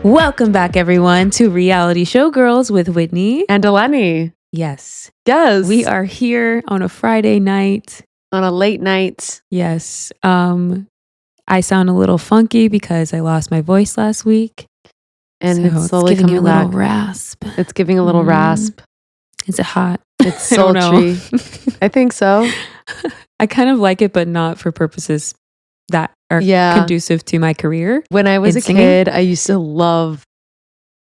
Welcome back, everyone, to Reality Showgirls with Whitney and Eleni. Yes. Yes. We are here on a Friday night. On a late night. Yes. I sound a little funky because I lost my voice last week. And so it's slowly giving you a back. little rasp. It's giving a little rasp. Is it hot? It's sultry. I think so. I kind of like it, but not for purposes that are conducive to my career. When I was a kid, I used to love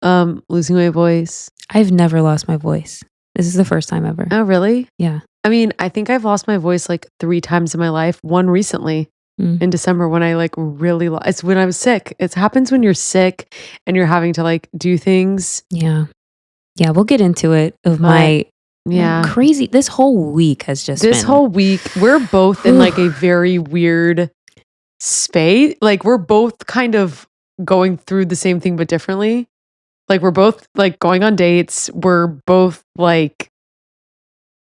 losing my voice. I've never lost my voice. This is the first time ever. Oh, really? Yeah. I mean, I think I've lost my voice like 3 times in my life. One recently in December when I like really lost. It's when I was sick. It happens when you're sick and you're having to like do things. Yeah. Yeah, we'll get into it crazy. This whole week has just This whole week, we're both in like a very weird space. Like we're both kind of going through the same thing but differently. Like we're both like going on dates. We're both like,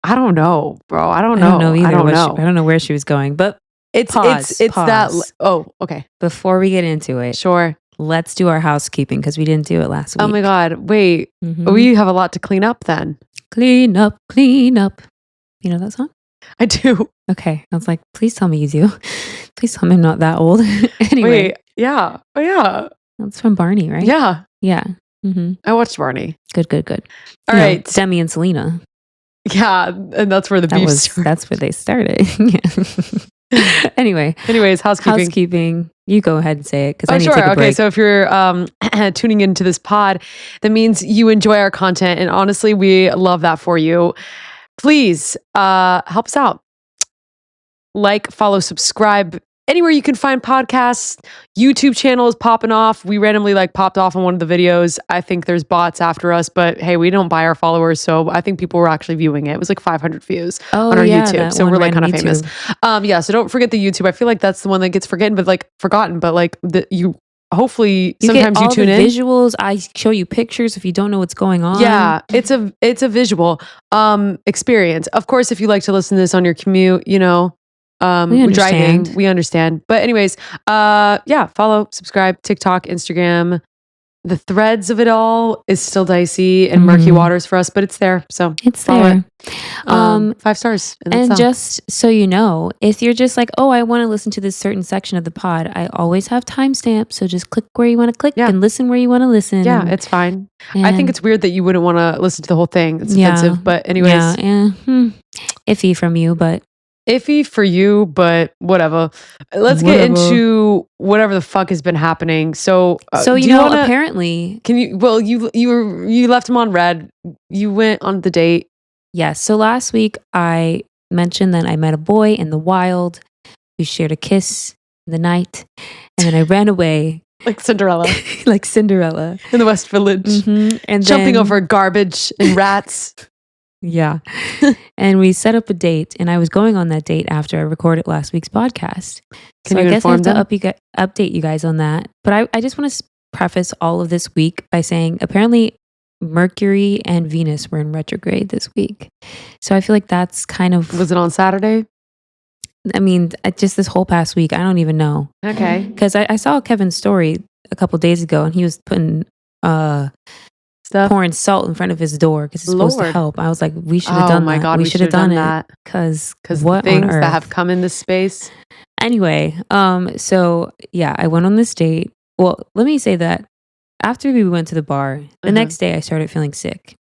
I don't know, bro. I don't know either. I don't know where she was going, but it's pause. that. Oh, okay. Before we get into it, sure. Let's do our housekeeping because we didn't do it last week. Oh my God. Wait, we have a lot to clean up then. Clean up, clean up. You know that song? I do. Okay. I was like, please tell me you do. Please tell me I'm not that old. Anyway. Wait, yeah. Oh yeah. That's from Barney, right? Yeah. Yeah. I watched Barney. Good. All right. Demi and Selena. Yeah. And that's where the beef started. That's where they started. Anyways, housekeeping. You go ahead and say it because I need to take a break. Okay, so if you're tuning into this pod, that means you enjoy our content, and honestly, we love that for you. Please help us out. Like, follow, subscribe anywhere you can find podcasts. YouTube channel is popping off. We randomly popped off on one of the videos. I think there's bots after us, but hey, we don't buy our followers, so I think people were actually viewing it. It was like 500 views on our YouTube, so we're like kind of famous. So don't forget the YouTube. I feel like that's the one that gets forgotten, but hopefully sometimes you tune in. Visuals. I show you pictures if you don't know what's going on. Yeah, it's a visual experience. Of course, if you like to listen to this on your commute, driving, we understand. But anyways, follow, subscribe, TikTok, Instagram. The threads of it all is still dicey and murky waters for us, but it's there. So it's there. 5 stars. And just so you know, if you're just like, oh, I want to listen to this certain section of the pod, I always have timestamps. So just click where you want to click and listen where you want to listen. Yeah, it's fine. I think it's weird that you wouldn't want to listen to the whole thing. It's offensive. But anyways. Iffy from you, but. Iffy for you, but whatever. Let's get into whatever the fuck has been happening. So apparently, can you? Well, you left him on red. You went on the date. Yes. So last week I mentioned that I met a boy in the wild. We shared a kiss in the night, and then I ran away. Like Cinderella. Like Cinderella. In the West Village. And jumping over garbage and rats. Yeah. And we set up a date, and I was going on that date after I recorded last week's podcast. So I guess I have to update you guys on that. But I just want to preface all of this week by saying apparently Mercury and Venus were in retrograde this week. So I feel like that's kind of... Was it on Saturday? I mean, just this whole past week, I don't even know. Okay. Because I saw Kevin's story a couple days ago, and he was putting... pouring salt in front of his door because it's supposed to help. I was like, we should have done that. God, we should have done it because what the things on earth? That have come in this space. Anyway, so yeah, I went on this date. Well, let me say that after we went to the bar, the next day I started feeling sick.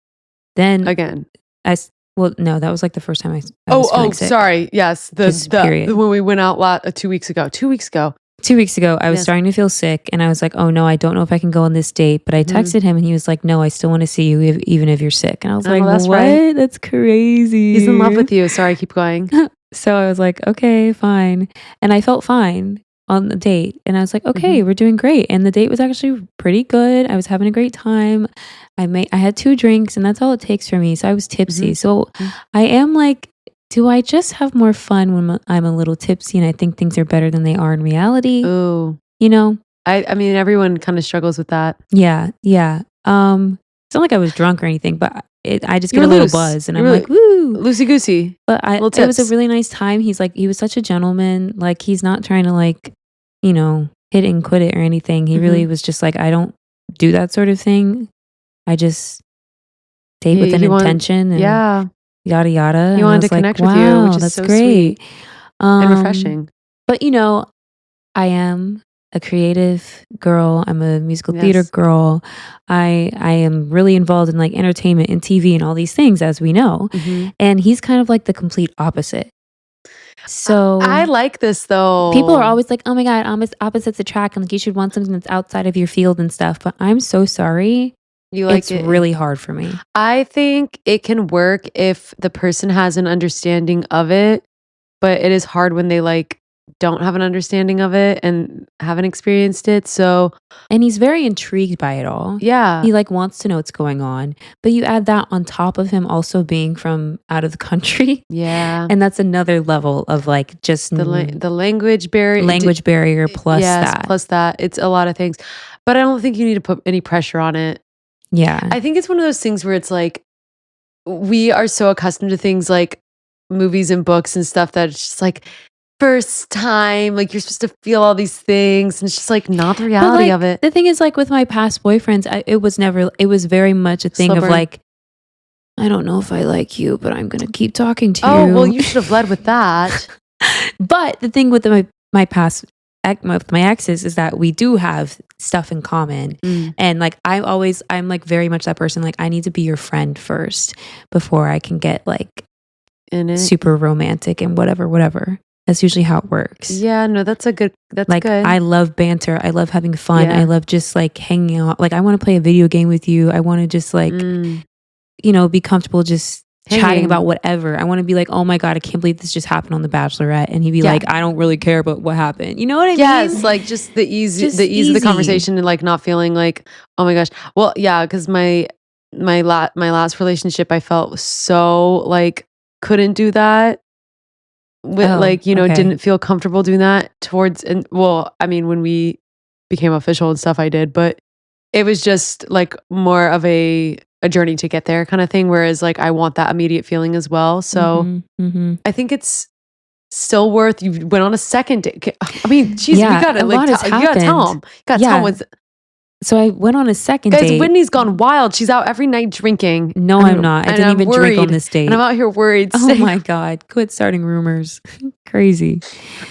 Then again, no, that was like the first time I was feeling sick. Sorry. Yes, the when we went out 2 weeks ago. 2 weeks ago. 2 weeks ago, I was starting to feel sick, and I was like, oh no, I don't know if I can go on this date. But I texted him, and he was like, no, I still want to see you even if you're sick. And I was like, that's what? Right. That's crazy. He's in love with you. Sorry, keep going. So I was like, okay, fine. And I felt fine on the date. And I was like, okay, we're doing great. And the date was actually pretty good. I was having a great time. I had 2 drinks, and that's all it takes for me. So I was tipsy. So I am like, do I just have more fun when I'm a little tipsy and I think things are better than they are in reality? Ooh. You know? I mean, everyone kind of struggles with that. Yeah. It's not like I was drunk or anything, but I just get a little buzz and I'm like, woo. Loosey-goosey. But it was a really nice time. He was such a gentleman. Like, he's not trying to hit it and quit it or anything. He really was just like, I don't do that sort of thing. I just date with an intention and yada yada. He and wanted I was to like, connect wow, with you, which is that's so great. sweet and refreshing. But I am a creative girl. I'm a musical theater girl. I am really involved in like entertainment and TV and all these things, as we know. And he's kind of like the complete opposite. So I like this though. People are always like, oh my God, opposites attract. And like you should want something that's outside of your field and stuff. But I'm so sorry. It's really hard for me. I think it can work if the person has an understanding of it, but it is hard when they like don't have an understanding of it and haven't experienced it. And he's very intrigued by it all. Yeah. He like wants to know what's going on. But you add that on top of him also being from out of the country. Yeah. And that's another level of like just the language barrier. Language barrier plus that. Plus that. It's a lot of things. But I don't think you need to put any pressure on it. Yeah. I think it's one of those things where it's like we are so accustomed to things like movies and books and stuff that it's just like first time, like you're supposed to feel all these things, and it's just like not the reality of it. The thing is, like with my past boyfriends, it was very much a thing of like, I don't know if I like you, but I'm gonna keep talking to you. Oh well, you should have led with that. But the thing with my past with my exes is that we do have stuff in common, and like I'm like very much that person. Like I need to be your friend first before I can get like super romantic and whatever. That's usually how it works. Yeah, no, that's good. I love banter. I love having fun. I love just like hanging out. Like I want to play a video game with you. I want to just like, be comfortable just chatting about whatever. I want to be like, oh my God, I can't believe this just happened on The Bachelorette. And he'd be like, I don't really care about what happened. You know what I mean? Yes, like just the ease of the conversation and like not feeling like, oh my gosh. Well, yeah, because my last relationship, I felt so like couldn't do that. Didn't feel comfortable doing that when we became official and stuff I did, but it was just like more of a journey to get there kind of thing, whereas like I want that immediate feeling as well. So I think it's still worth. You went on a second date. I mean, geez, you gotta tell him. So I went on a second date. Guys, Whitney's gone wild. She's out every night drinking. No, I'm not. I didn't even drink on this date. And I'm out here worried. Oh my God. Quit starting rumors. Crazy.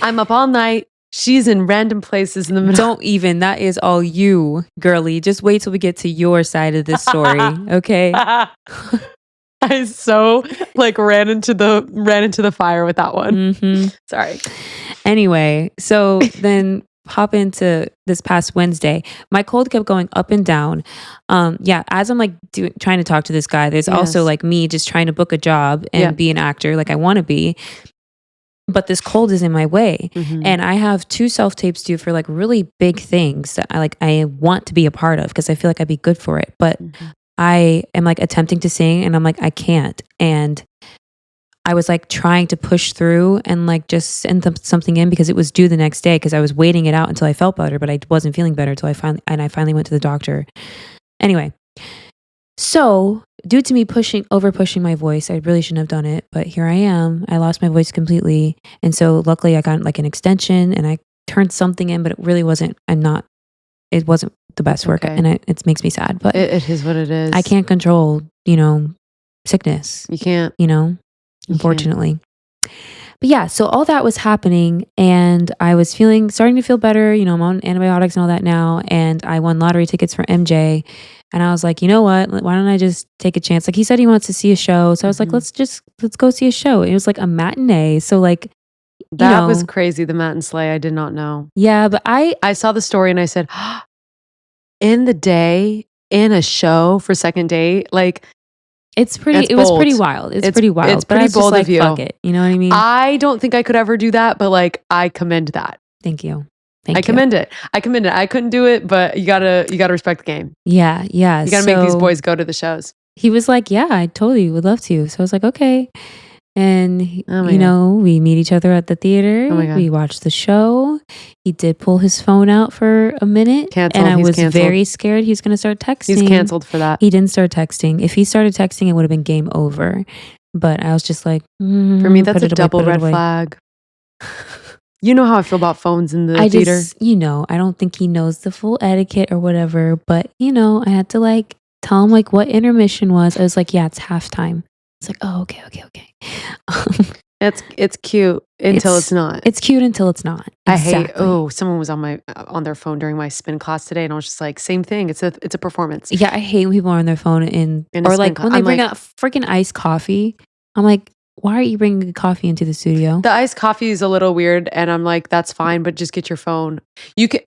I'm up all night. She's in random places in the middle. Don't even. That is all you, girly. Just wait till we get to your side of this story. Okay. I so like ran into the fire with that one. Sorry. Anyway, so then hop into this past Wednesday. My cold kept going up and down. As I'm like trying to talk to this guy, there's also like me just trying to book a job and be an actor like I want to be. But this cold is in my way. And I have 2 self-tapes due for like really big things that I want to be a part of because I feel like I'd be good for it. But I am like attempting to sing and I'm like, I can't. And I was like trying to push through and like just send something in because it was due the next day because I was waiting it out until I felt better, but I wasn't feeling better until I finally went to the doctor. Anyway, so due to me over pushing my voice, I really shouldn't have done it, but here I am. I lost my voice completely. And so luckily I got like an extension and I turned something in, but it really wasn't, it wasn't the best work and it makes me sad, but it is what it is. I can't control, sickness. You can't, unfortunately. But yeah, so all that was happening and I was starting to feel better. I'm on antibiotics and all that now. And I won lottery tickets for MJ. And I was like, you know what? Why don't I just take a chance? Like he said he wants to see a show. So I was like, let's go see a show. It was like a matinee. So like, that was crazy. The matinee slay. I did not know. Yeah. But I saw the story and I said, in the day, in a show for second date, like, it was pretty wild. It's pretty wild. It's pretty bold of you. Fuck it. You know what I mean? I don't think I could ever do that, but like I commend that. Thank you. I commend it. I couldn't do it, but you gotta respect the game. Yeah. You gotta make these boys go to the shows. He was like, yeah, I totally would love to. So I was like, okay. And we meet each other at the theater. We watched the show. He did pull his phone out for a minute. And I was very scared he was going to start texting. He's canceled for that. He didn't start texting. If he started texting, it would have been game over. But I was just like, for me, that's a double red flag. You know how I feel about phones in the theater. I don't think he knows the full etiquette or whatever, but I had to like tell him like what intermission was. I was like, yeah, it's halftime. It's like, oh, okay. It's cute until it's not. It's cute until it's not. Exactly. I hate. Someone was on their phone during my spin class today, and I was just like, same thing. It's a performance. Yeah, I hate when people are on their phone or like when they bring out freaking iced coffee. I'm like, why are you bringing coffee into the studio? The iced coffee is a little weird, and I'm like, that's fine, but just get your phone. You could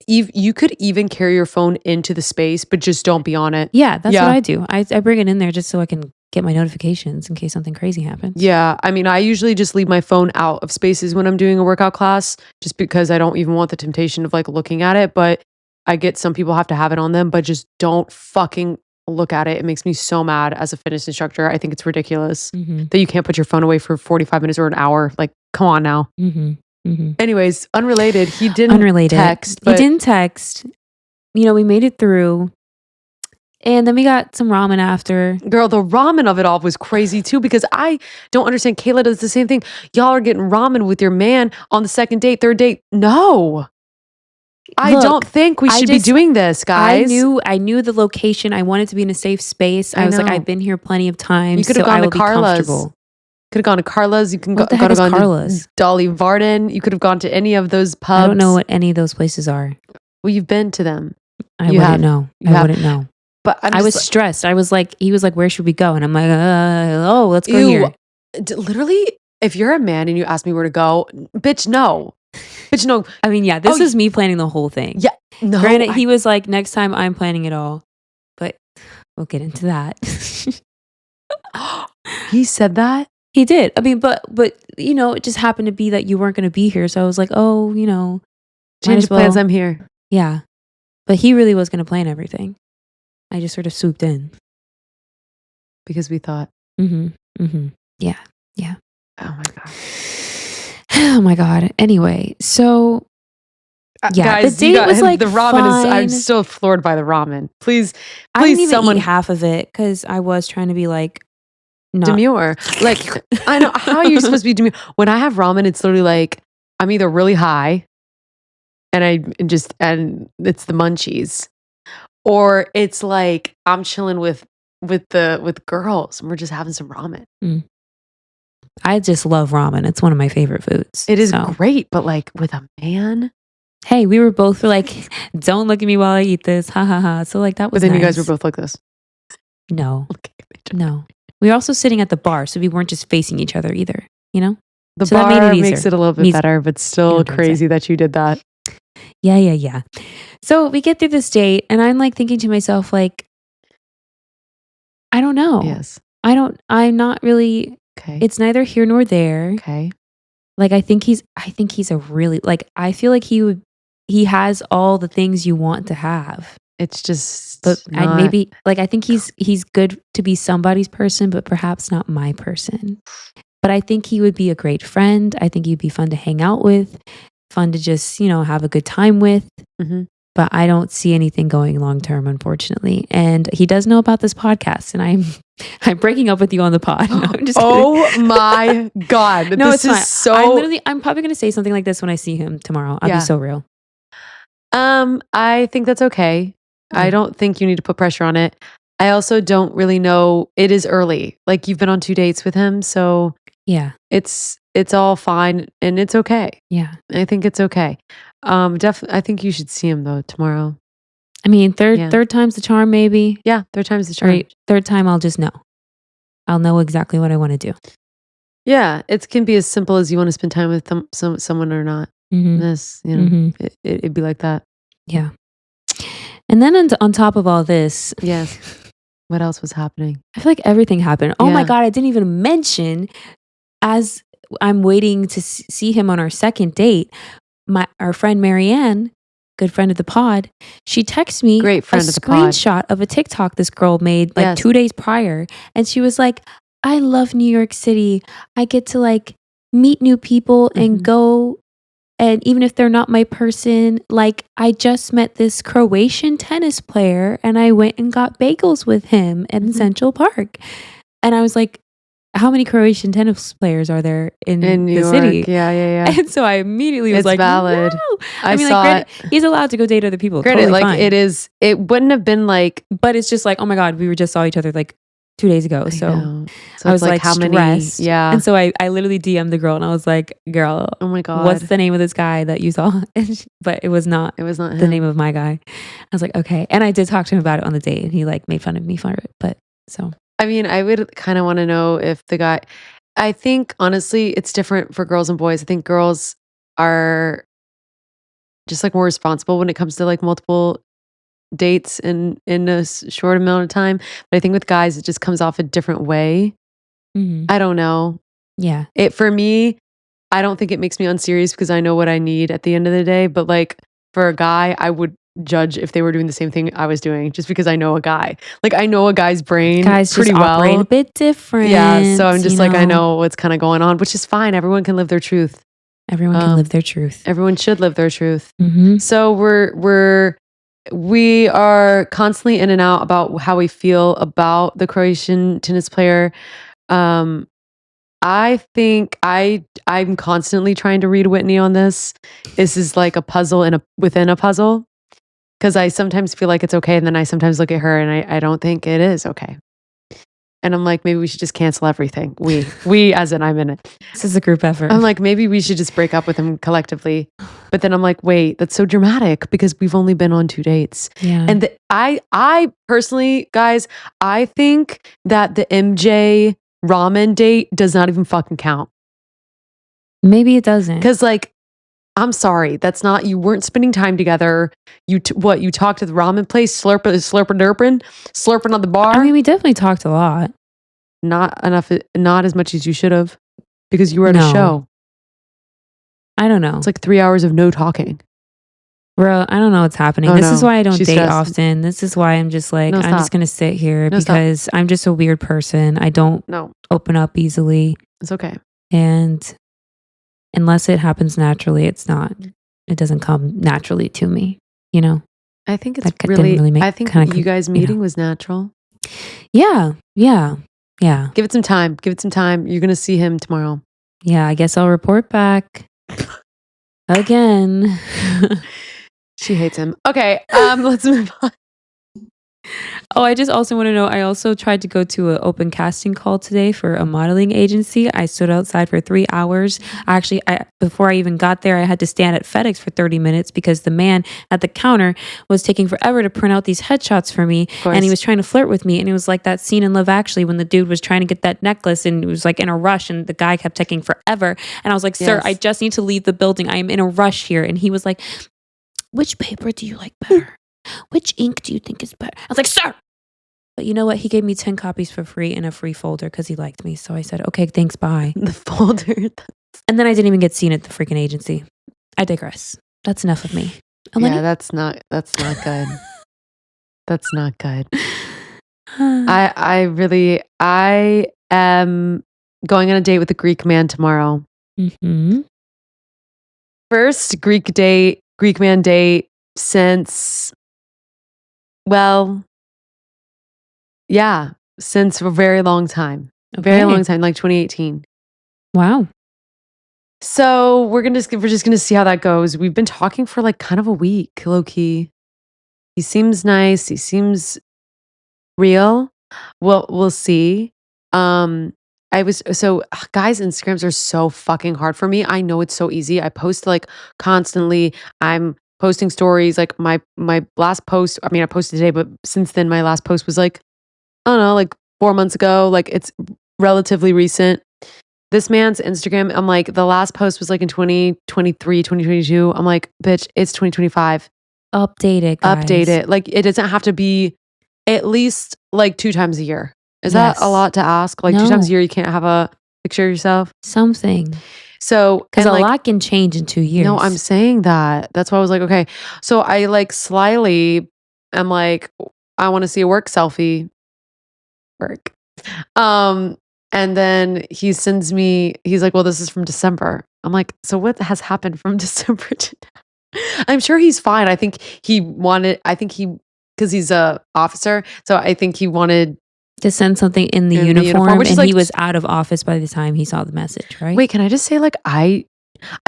even carry your phone into the space, but just don't be on it. Yeah, that's what I do. I bring it in there just so I can get my notifications in case something crazy happens. Yeah, I mean, I usually just leave my phone out of spaces when I'm doing a workout class, just because I don't even want the temptation of like looking at it. But I get some people have to have it on them, but just don't fucking look at it. It makes me so mad as a fitness instructor. I think it's ridiculous that you can't put your phone away for 45 minutes or an hour. Like, come on now. Anyways, unrelated. He didn't text. He didn't text. We made it through. And then we got some ramen after. Girl, the ramen of it all was crazy too, because I don't understand. Kayla does the same thing. Y'all are getting ramen with your man on the second date, third date. No. I don't think we should be doing this, guys. I knew the location. I wanted to be in a safe space. I was like, I've been here plenty of times. You could have gone to Carla's. Could have gone to Carla's. You can go to Carla's? Dolly Varden. You could have gone to any of those pubs. I don't know what any of those places are. Well, you've been to them. I wouldn't know. But I was stressed. I was like, he was like, where should we go? And I'm like, let's go here. Literally, if you're a man and you ask me where to go, bitch, no. Bitch, no. I mean, yeah, this is me planning the whole thing. Yeah. No. Granted, he was like, next time I'm planning it all. But we'll get into that. He said that? He did. I mean, but it just happened to be that you weren't going to be here. So I was like, change of plans, I'm here. Yeah. But he really was going to plan everything. I just sort of swooped in. Because we thought. Yeah. Oh my God. Oh my God. Anyway, so yeah, guys, the date was like the ramen fine. I'm still floored by the ramen. Please, I didn't even eat half of it because I was trying to be like demure. Like, I know how you're supposed to be demure. When I have ramen, it's literally like I'm either really high and it's the munchies, or it's like I'm chilling with girls and we're just having some ramen. I just love ramen. It's one of my favorite foods. It is great, but like with a man. Hey, we were both like, don't look at me while I eat this. Ha ha ha. So like that was But then nice. you guys were both like this. No. We were also sitting at the bar, so we weren't just facing each other either, The so bar that made it makes it a little bit better, but still crazy that you did that. Yeah. So we get through this date and I'm like thinking to myself, like, I don't know. Yes. I'm not really. Okay. It's neither here nor there. Okay. Like I think he's a really, like, I feel like he has all the things you want to have. It's just, but I think he's good to be somebody's person, but perhaps not my person. But I think he would be a great friend. I think he'd be fun to hang out with, fun to just, have a good time with. But I don't see anything going long term, unfortunately. And he does know about this podcast, and I'm breaking up with you on the pod. No, I'm just kidding. My God. No, this is fine. I'm probably going to say something like this when I see him tomorrow. I'll be so real. I think that's okay. I don't think you need to put pressure on it. I also don't really know. It is early. Like, you've been on 2 dates with him, so yeah, it's all fine and it's okay. Yeah, I think it's okay. Definitely, I think you should see him though tomorrow. I mean, third time's the charm, maybe. Yeah, third time's the charm. Or third time, I'll just know. I'll know exactly what I want to do. Yeah, it can be as simple as you want to spend time with someone or not. This, it'd be like that. Yeah. And then on top of all this, yes, what else was happening? I feel like everything happened. Oh my God, I didn't even mention, as I'm waiting to see him on our second date, our friend Marianne, good friend of the pod, she texted me a screenshot of a TikTok this girl made 2 days prior. And she was like, I love New York City. I get to like meet new people and go. And even if they're not my person, like I just met this Croatian tennis player and I went and got bagels with him in Central Park. And I was like, how many Croatian tennis players are there in New the York. city? Yeah. And so I immediately was It's like, valid. no. I mean, saw granted, it. he's allowed to go date other people. Granted, Totally like fine. it wouldn't have been like, but it's just like, oh my God, we just saw each other like 2 days ago. So I was like how stressed. many? Yeah. And so I literally DM'd the girl and I was like, girl, Oh my God. what's the name of this guy that you saw? But it was not him. the name of my guy. I was like, okay. And I did talk to him about it on the date and he like made fun of me for it. But so. I mean, I would kind of want to know if the guy, I think honestly, it's different for girls and boys. I think girls are just like more responsible when it comes to like multiple dates in a short amount of time. But I think with guys, it just comes off a different way. I don't know. Yeah. For me, I don't think it makes me unserious because I know what I need at the end of the day. But like for a guy, I would judge if they were doing the same thing I was doing just because I know a guy. Like I know a guy's brain guys pretty just well. Operate a bit different. Yeah, so I'm just like, I know what's kind of going on, which is fine. Everyone can live their truth. Everyone can live their truth. Everyone should live their truth. So we are constantly in and out about how we feel about the Croatian tennis player. I think I'm constantly trying to read Whitney on this. This is like a puzzle within a puzzle. Because I sometimes feel like it's okay, and then I sometimes look at her and I don't think it is okay. And I'm like, maybe we should just cancel everything. We as in I'm in it. This is a group effort. I'm like, maybe we should just break up with him collectively. But then I'm like, wait, that's so dramatic because we've only been on 2 dates. Yeah. And I personally, guys, I think that the MJ ramen date does not even fucking count. Maybe it doesn't. Because like, I'm sorry, that's not, you weren't spending time together. You talked to the ramen place, slurping on the bar. I mean, we definitely talked a lot. Not enough, not as much as you should have, because you were at a show. I don't know. It's like 3 hours of no talking. Bro, I don't know what's happening. This is why I don't date often. This is why I'm just like, I'm just going to sit here because I'm just a weird person. I don't open up easily. It's okay. And unless it happens naturally, it doesn't come naturally to me, you know? I think it's really I think you guys meeting was natural. Yeah. Give it some time. You're going to see him tomorrow. Yeah, I guess I'll report back again. She hates him. Okay, let's move on. Oh, I just also want to know, I also tried to go to an open casting call today for a modeling agency. I stood outside for 3 hours. Before I even got there, I had to stand at FedEx for 30 minutes because the man at the counter was taking forever to print out these headshots for me. And he was trying to flirt with me. And it was like that scene in Love Actually when the dude was trying to get that necklace and it was like in a rush and the guy kept taking forever. And I was like, sir, I just need to leave the building. I am in a rush here. And he was like, which paper do you like better? Which ink do you think is better? I was like, sir. But you know what? He gave me 10 copies for free in a free folder because he liked me. So I said, okay, thanks, bye. The folder. And then I didn't even get seen at the freaking agency. I digress. That's enough of me. Eleni? Yeah, that's not good. That's not good. I am going on a date with a Greek man tomorrow. First Greek man date since, since a very long time. Very long time, like 2018. Wow. So we're just gonna see how that goes. We've been talking for like kind of a week, low key. He seems nice. He seems real. We'll see. Guys' Instagrams are so fucking hard for me. I know it's so easy. I post like constantly. I'm posting stories. Like my last post, I mean, I posted today, but since then my last post was like, I don't know, like 4 months ago. Like it's relatively recent. This man's Instagram, I'm like, the last post was like in 2023, 2022. I'm like, bitch, it's 2025. Update it, guys. Update it. Like it doesn't have to be at least like 2 times a year. Is that a lot to ask? Like 2 times a year, you can't have a picture of yourself? Something. So, because a lot can change in 2 years. No, I'm saying that. That's why I was like, okay. So I like slyly am like, I want to see a work selfie. Work. And then he sends me, he's like, well, this is from December. I'm like, so what has happened from December to now? I'm sure he's fine. I think because he's a officer. So I think he wanted To send something in the In the uniform, uniform, which is, and like, he was out of office by the time he saw the message, right? Wait, can I just say, like, I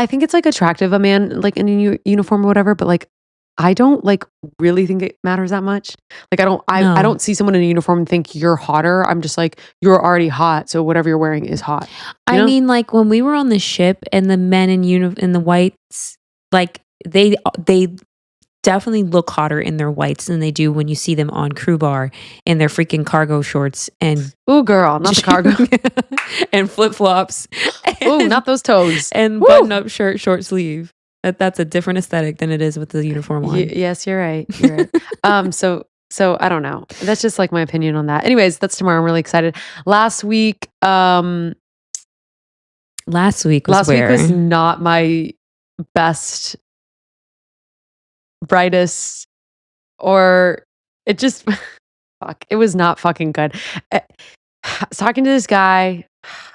think it's, like, attractive a man, like, in a uniform or whatever, but, like, I don't, like, really think it matters that much. Like, I No. don't see someone in a uniform and think you're hotter. I'm just like, "You're already hot, so whatever you're wearing is hot." You I know? mean, like, when we were on the ship and the men in the whites, like, they definitely look hotter in their whites than they do when you see them on crew bar in their freaking cargo shorts and Ooh, girl, not the cargo. and flip-flops Ooh, and not those toes. and Woo! button-up shirt, short sleeve. That's a different aesthetic than it is with the uniform on. Yes, you're right, you're right. So I don't know. That's just, like, my opinion on that. Anyways, that's tomorrow. I'm really excited. Last week, Last week was last week was where? not my best, brightest, or it just fuck, it was not fucking good. I was talking to this guy,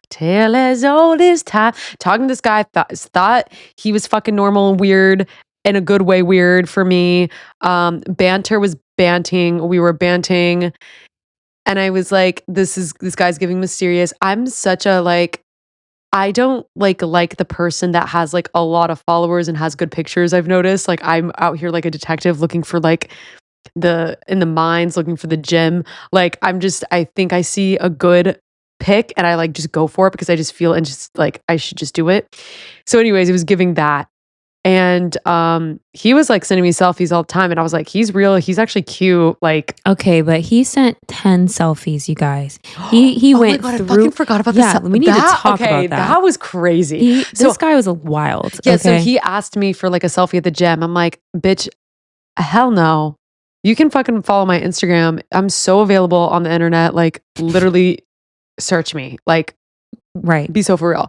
tale as old as time. Talking to this guy, thought he was fucking normal and weird, in a good way weird for me. Banter was banting. We were banting, and I was like, this guy's giving mysterious. I'm such a, like, I don't like the person that has, like, a lot of followers and has good pictures, I've noticed. Like, I'm out here like a detective looking for, like, in the mines, looking for the gem. Like, I think I see a good pick and I, like, just go for it because I just feel and just, like, I should just do it. So anyways, it was giving that. And, he was, like, sending me selfies all the time, and I was like, "He's real, he's actually cute," like. Okay, but he sent 10 selfies, you guys. He Oh my went god, I through. fucking forgot about Yeah, we need to talk okay, about that. that was crazy. This So guy was a wild, yeah, so okay? he asked me for, like, a selfie at the gym. I'm like, "Bitch, hell no. You can fucking follow my Instagram. I'm so available on the internet, like, literally search me. Like, Right. be so for real."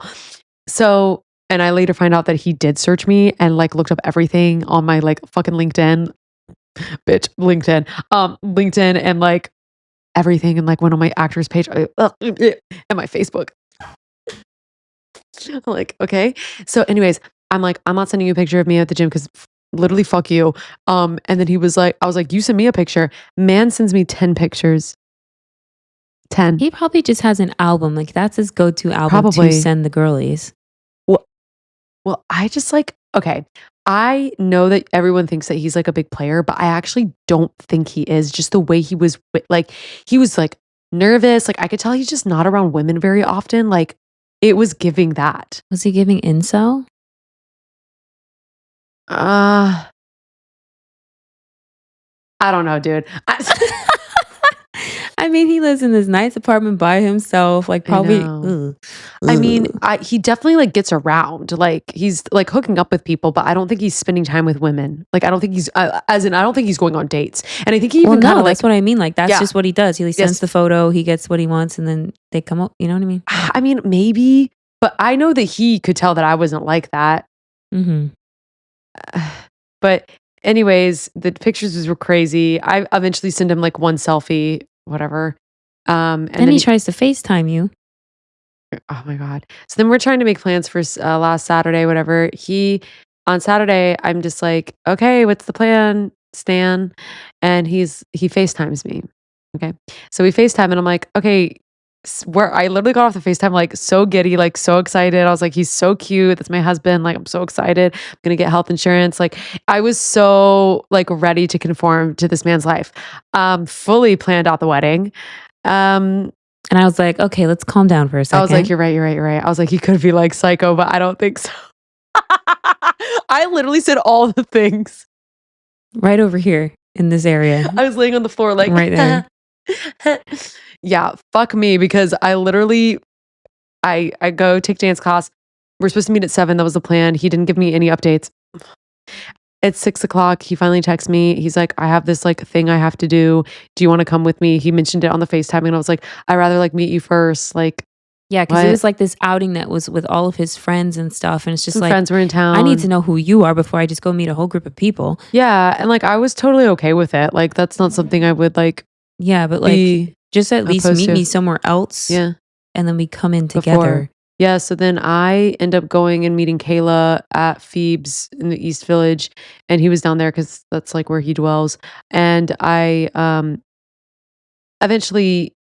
So, and I later find out that he did search me and, like, looked up everything on my, like, fucking LinkedIn. Bitch, LinkedIn and, like, everything and, like, went on my actors page, and my Facebook. I'm like, "Okay." So anyways, I'm like, "I'm not sending you a picture of me at the gym because literally fuck you." And then he was like, I was like, "You send me a picture." Man sends me 10 pictures. 10. He probably just has an album, like, that's his go-to album to Probably. send the girlies. Well, I just, like, okay. I know that everyone thinks that he's, like, a big player, but I actually don't think he is. Just the way he was, like, nervous. Like, I could tell he's just not around women very often. Like, it was giving that. Was he giving incel? Uh, I don't know, dude. I mean, he lives in this nice apartment by himself, like, I probably know. ugh, I mean, ugh. he definitely, like, gets around. Like, he's, like, hooking up with people, but I don't think he's spending time with women. Like, I don't think he's as in I don't think he's going on dates. And I think he Well, even kinda, no, like. that's what I mean, like, that's Yeah. just what he does. He sends Yes. the photo, he gets what he wants, and then they come up, you know what I mean? I mean, maybe, but I know that he could tell that I wasn't like that. Mhm. But anyways, the pictures were crazy. I eventually sent him, like, one selfie, whatever. And Then then he tries to FaceTime you. oh my god. So then we're trying to make plans for last Saturday, whatever. On Saturday, I'm just like, "Okay, what's the plan, Stan?" And he FaceTimes me. Okay. So we FaceTime and I'm like, "Okay, where I literally got off the FaceTime like so giddy, like so excited. I was like, he's so cute. That's my husband. Like, I'm so excited. I'm gonna get health insurance. Like, I was so like ready to conform to this man's life. Fully planned out the wedding. Um, And I was like, "Okay, let's calm down for a I was like, second. you're right, you're right, you're right. I was like, he could be like psycho, but I don't think so. I literally said all the things. Right over here in this area, I was laying on the floor like, right there." yeah, fuck me because I literally, I go take dance class. We're supposed to meet at 7. That was the plan. He didn't give me any updates. It's 6 o'clock. He finally texts me. He's like, I have this like thing I have to do. Do you want to come with me? He mentioned it on the FaceTime and I was like, I'd rather like meet you first. Like, Yeah, because it what? was like this outing that was with all of his friends and stuff, and it's just Some like, friends were in I need to town. know who you are before I just go meet a whole group of people. Yeah. And like, I was totally okay with it. Like, that's not something I would like Yeah, but like, be just at least opposed meet to. me somewhere else, Yeah. and then we come in Before. together. Yeah, so then I end up going and meeting Kayla at Phoebe's in the East Village, and he was down there because that's, like, where he dwells, and I, eventually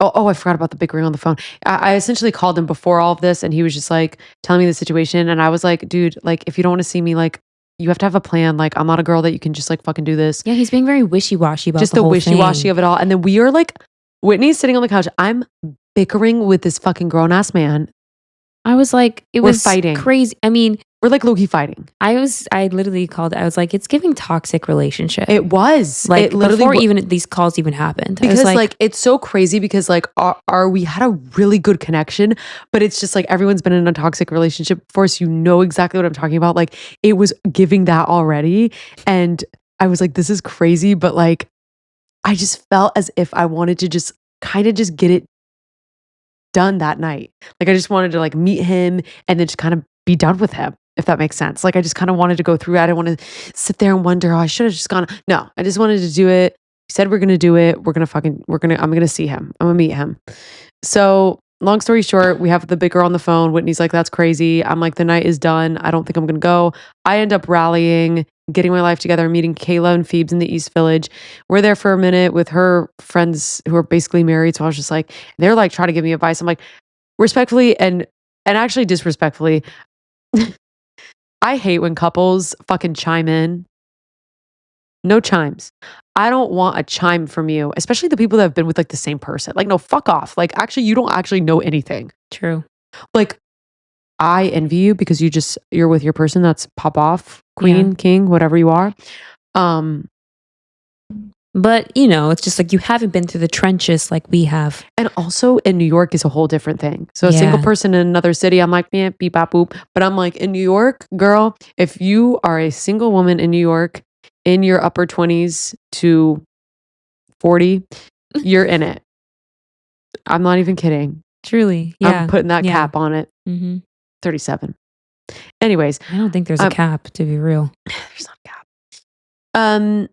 Oh, I forgot about the big ring on the phone. I essentially called him before all of this, and he was just like telling me the situation, and I was like, dude, like if you don't want to see me, like you have to have a plan. Like I'm not a girl that you can just like fucking do this. Yeah, he's being very wishy-washy about Just the the whole wishy-washy thing. of it all. And then we are like, Whitney's sitting on the couch. I'm bickering with this fucking grown ass man. I was like, it We're was fighting. crazy. I mean, We're like low-key fighting. I literally called, I was like, it's giving toxic relationship. It was. Like It literally before even these calls even happened. I was because like it's so crazy because like we had a really good connection, but it's just like everyone's been in a toxic relationship before, so you know exactly what I'm talking about. Like it was giving that already, and I was like, this is crazy, but like I just felt as if I wanted to just kind of just get it done that night. Like I just wanted to like meet him and then just kind of be done with him, if that makes sense. Like I just kind of wanted to go through it. I didn't want to sit there and wonder, oh, I should have just gone. No, I just wanted to do it. We said we're gonna do it. I'm gonna see him. I'm gonna meet him. So long story short, we have the big girl on the phone. Whitney's like, that's crazy. I'm like, the night is done. I don't think I'm gonna go. I end up rallying, getting my life together, meeting Kayla and Phoebes in the East Village. We're there for a minute with her friends who are basically married. So I was just like, they're like trying to give me advice. I'm like, respectfully and actually disrespectfully, I hate when couples fucking chime in. No chimes. I don't want a chime from you, especially the people that have been with like the same person. Like, no, fuck off. Like, actually, you don't actually know anything. true. Like, I envy you because you're with your person. That's pop off, queen, king, whatever you are. But you know, it's just like you haven't been through the trenches like we have. And also in New York is a whole different thing. So a single person in another city, I'm like, yeah, beep, bop, boop. But I'm like, in New York, girl, if you are a single woman in New York in your upper 20s to 40, you're in it. I'm not even kidding. Truly. Yeah. I'm putting that cap on it. 37. Anyways. I don't think there's a cap, to be real. There's not a cap.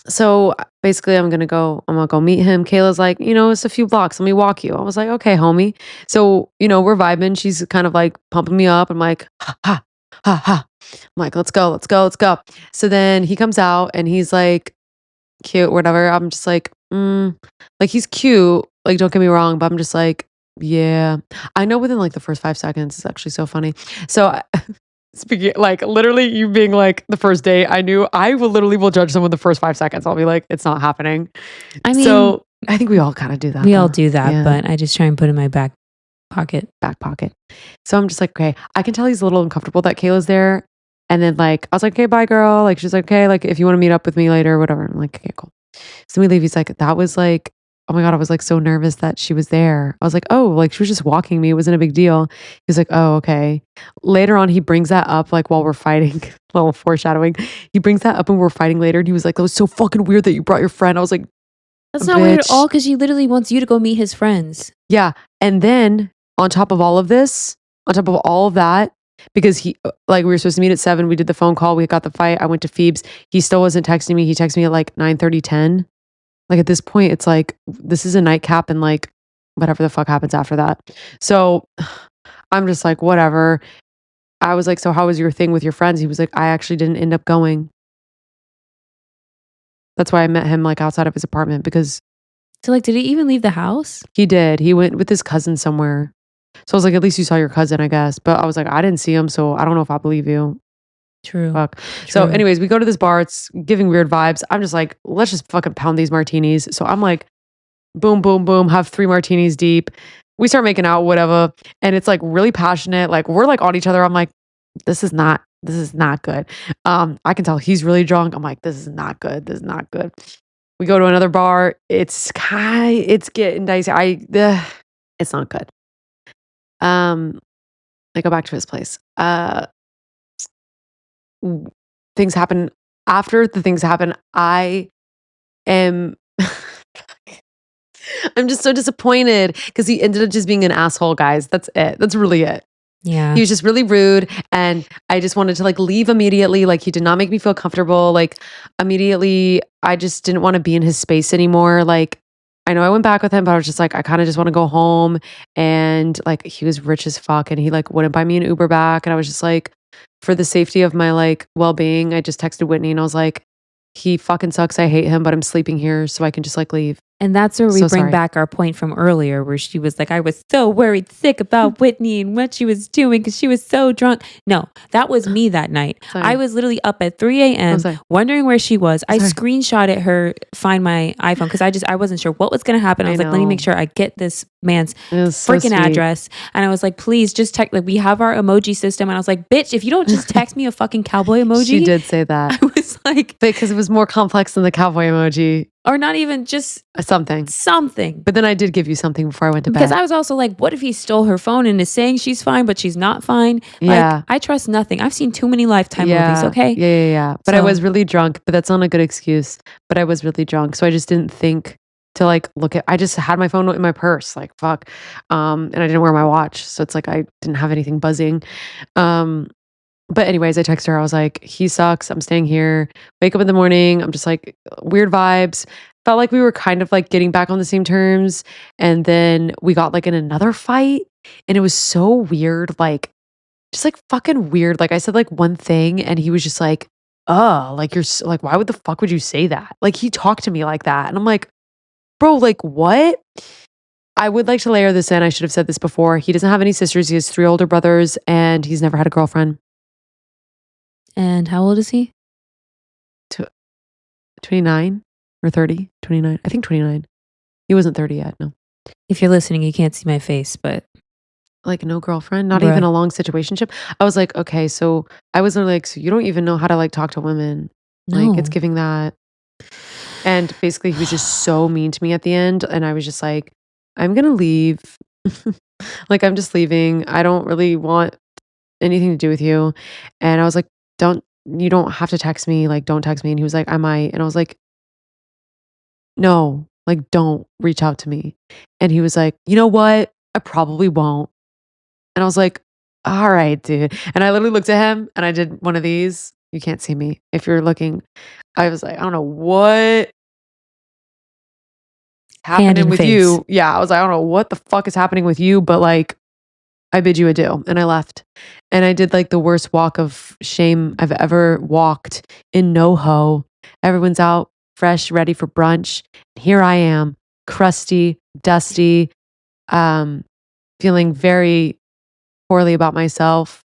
So basically I'm gonna go meet him. Kayla's like, it's a few blocks. Let me walk you. I was like, okay, homie. So, we're vibing. She's kind of like pumping me up. I'm like, ha, ha, ha, ha. I'm like, let's go, let's go, let's go. So then he comes out and he's like cute, whatever. I'm just like, like he's cute. Like, don't get me wrong, but I'm just like, yeah. I know within like the first 5 seconds, it's actually so funny. So speaking like literally you being like the first date, I knew I will judge someone the first 5 seconds. I'll be like, it's not happening. I mean, so I think we all kind of do that. We all do that, but I just try and put it in my back pocket. So I'm just like, okay, I can tell he's a little uncomfortable that Kayla's there. And then like, I was like, okay, bye girl. Like, she's like, okay, like if you want to meet up with me later, whatever. I'm like, okay, cool. So we leave. He's like, that was like, oh my God, I was like so nervous that she was there. I was like, oh, like she was just walking me. It wasn't a big deal. He's like, oh, okay. Later on, he brings that up like while we're fighting, little foreshadowing. He brings that up when we're fighting later. And he was like, it was so fucking weird that you brought your friend. I was like, that's not weird at all because he literally wants you to go meet his friends. Yeah. And then on top of all of this, on top of all of that, because he, like we were supposed to meet at 7, we did the phone call, we got the fight, I went to Phoebes. He still wasn't texting me. He texted me at like 9:30, 10. Like at this point, it's like, this is a nightcap and like whatever the fuck happens after that. So I'm just like, whatever. I was like, so how was your thing with your friends? He was like, I actually didn't end up going. That's why I met him like outside of his apartment because. So like, did he even leave the house? He did. He went with his cousin somewhere. So I was like, at least you saw your cousin, I guess. But I was like, I didn't see him, so I don't know if I believe you. True. Fuck. So anyways, we go to this bar. It's giving weird vibes. I'm just like, let's just fucking pound these martinis. So I'm like, boom, boom, boom, have 3 martinis deep. We start making out, whatever. And it's like really passionate. Like we're like on each other. I'm like, this is not good. I can tell he's really drunk. I'm like, this is not good. This is not good. We go to another bar. It's getting dicey. It's not good. I go back to his place. Things happen. After the things happen, I am I'm just so disappointed because he ended up just being an asshole, guys. That's it. That's really it. Yeah. He was just really rude and I just wanted to like leave immediately. Like he did not make me feel comfortable. Like immediately I just didn't want to be in his space anymore. Like I know I went back with him, but I was just like, I kind of just want to go home. And like he was rich as fuck and he like wouldn't buy me an Uber back. And I was just like, for the safety of my like well-being, I just texted Whitney and I was like, he fucking sucks. I hate him, but I'm sleeping here so I can just like leave. And that's where we So bring sorry. back our point from earlier where she was like, I was so worried sick about Whitney and what she was doing because she was so drunk. No, that was me that night. Sorry. I was literally up at 3 a.m. sorry. wondering where she was. I Sorry. screenshotted her, find my iPhone because I wasn't sure what was going to happen. I was like, let me make sure I get this man's freaking address. And I was like, please just text, like, we have our emoji system. And I was like, bitch, if you don't just text me a fucking cowboy emoji. She did say that. I was like, because it was more complex than the cowboy emoji. Or not even just something. Something. But then I did give you something before I went to bed. Because I was also like, what if he stole her phone and is saying she's fine, but she's not fine? Yeah. Like, I trust nothing. I've seen too many Lifetime movies, okay? Yeah. But I was really drunk, but that's not a good excuse. But I was really drunk. So I just didn't think to like look at, I just had my phone in my purse, like fuck. And I didn't wear my watch. So it's like I didn't have anything buzzing. But anyways, I texted her. I was like, he sucks. I'm staying here. Wake up in the morning. I'm just like, weird vibes. Felt like we were kind of like getting back on the same terms. And then we got like in another fight. And it was so weird. Like, just like fucking weird. Like I said like one thing and he was just like, like you're like, why would the fuck would you say that? Like he talked to me like that. And I'm like, bro, like what? I would like to layer this in. I should have said this before. He doesn't have any sisters. He has 3 older brothers and he's never had a girlfriend. And how old is he? 29 or 30? 29. I think 29. He wasn't 30 yet, no. If you're listening, you can't see my face, but like no girlfriend, not even a long situationship. I was like, okay, so I was like, so you don't even know how to like talk to women. No. Like it's giving that. And basically he was just so mean to me at the end. And I was just like, I'm going to leave. Like I'm just leaving. I don't really want anything to do with you. And I was like, you don't have to text me. Like, don't text me. And he was like, I might. And I was like, no, like, don't reach out to me. And he was like, you know what? I probably won't. And I was like, all right, dude. And I literally looked at him and I did one of these. You can't see me. If you're looking, I was like, I don't know what happening with you. Yeah. I was like, I don't know what the fuck is happening with you, but like, I bid you adieu. And I left. And I did like the worst walk of shame I've ever walked in NoHo. Everyone's out fresh, ready for brunch. Here I am, crusty, dusty, feeling very poorly about myself.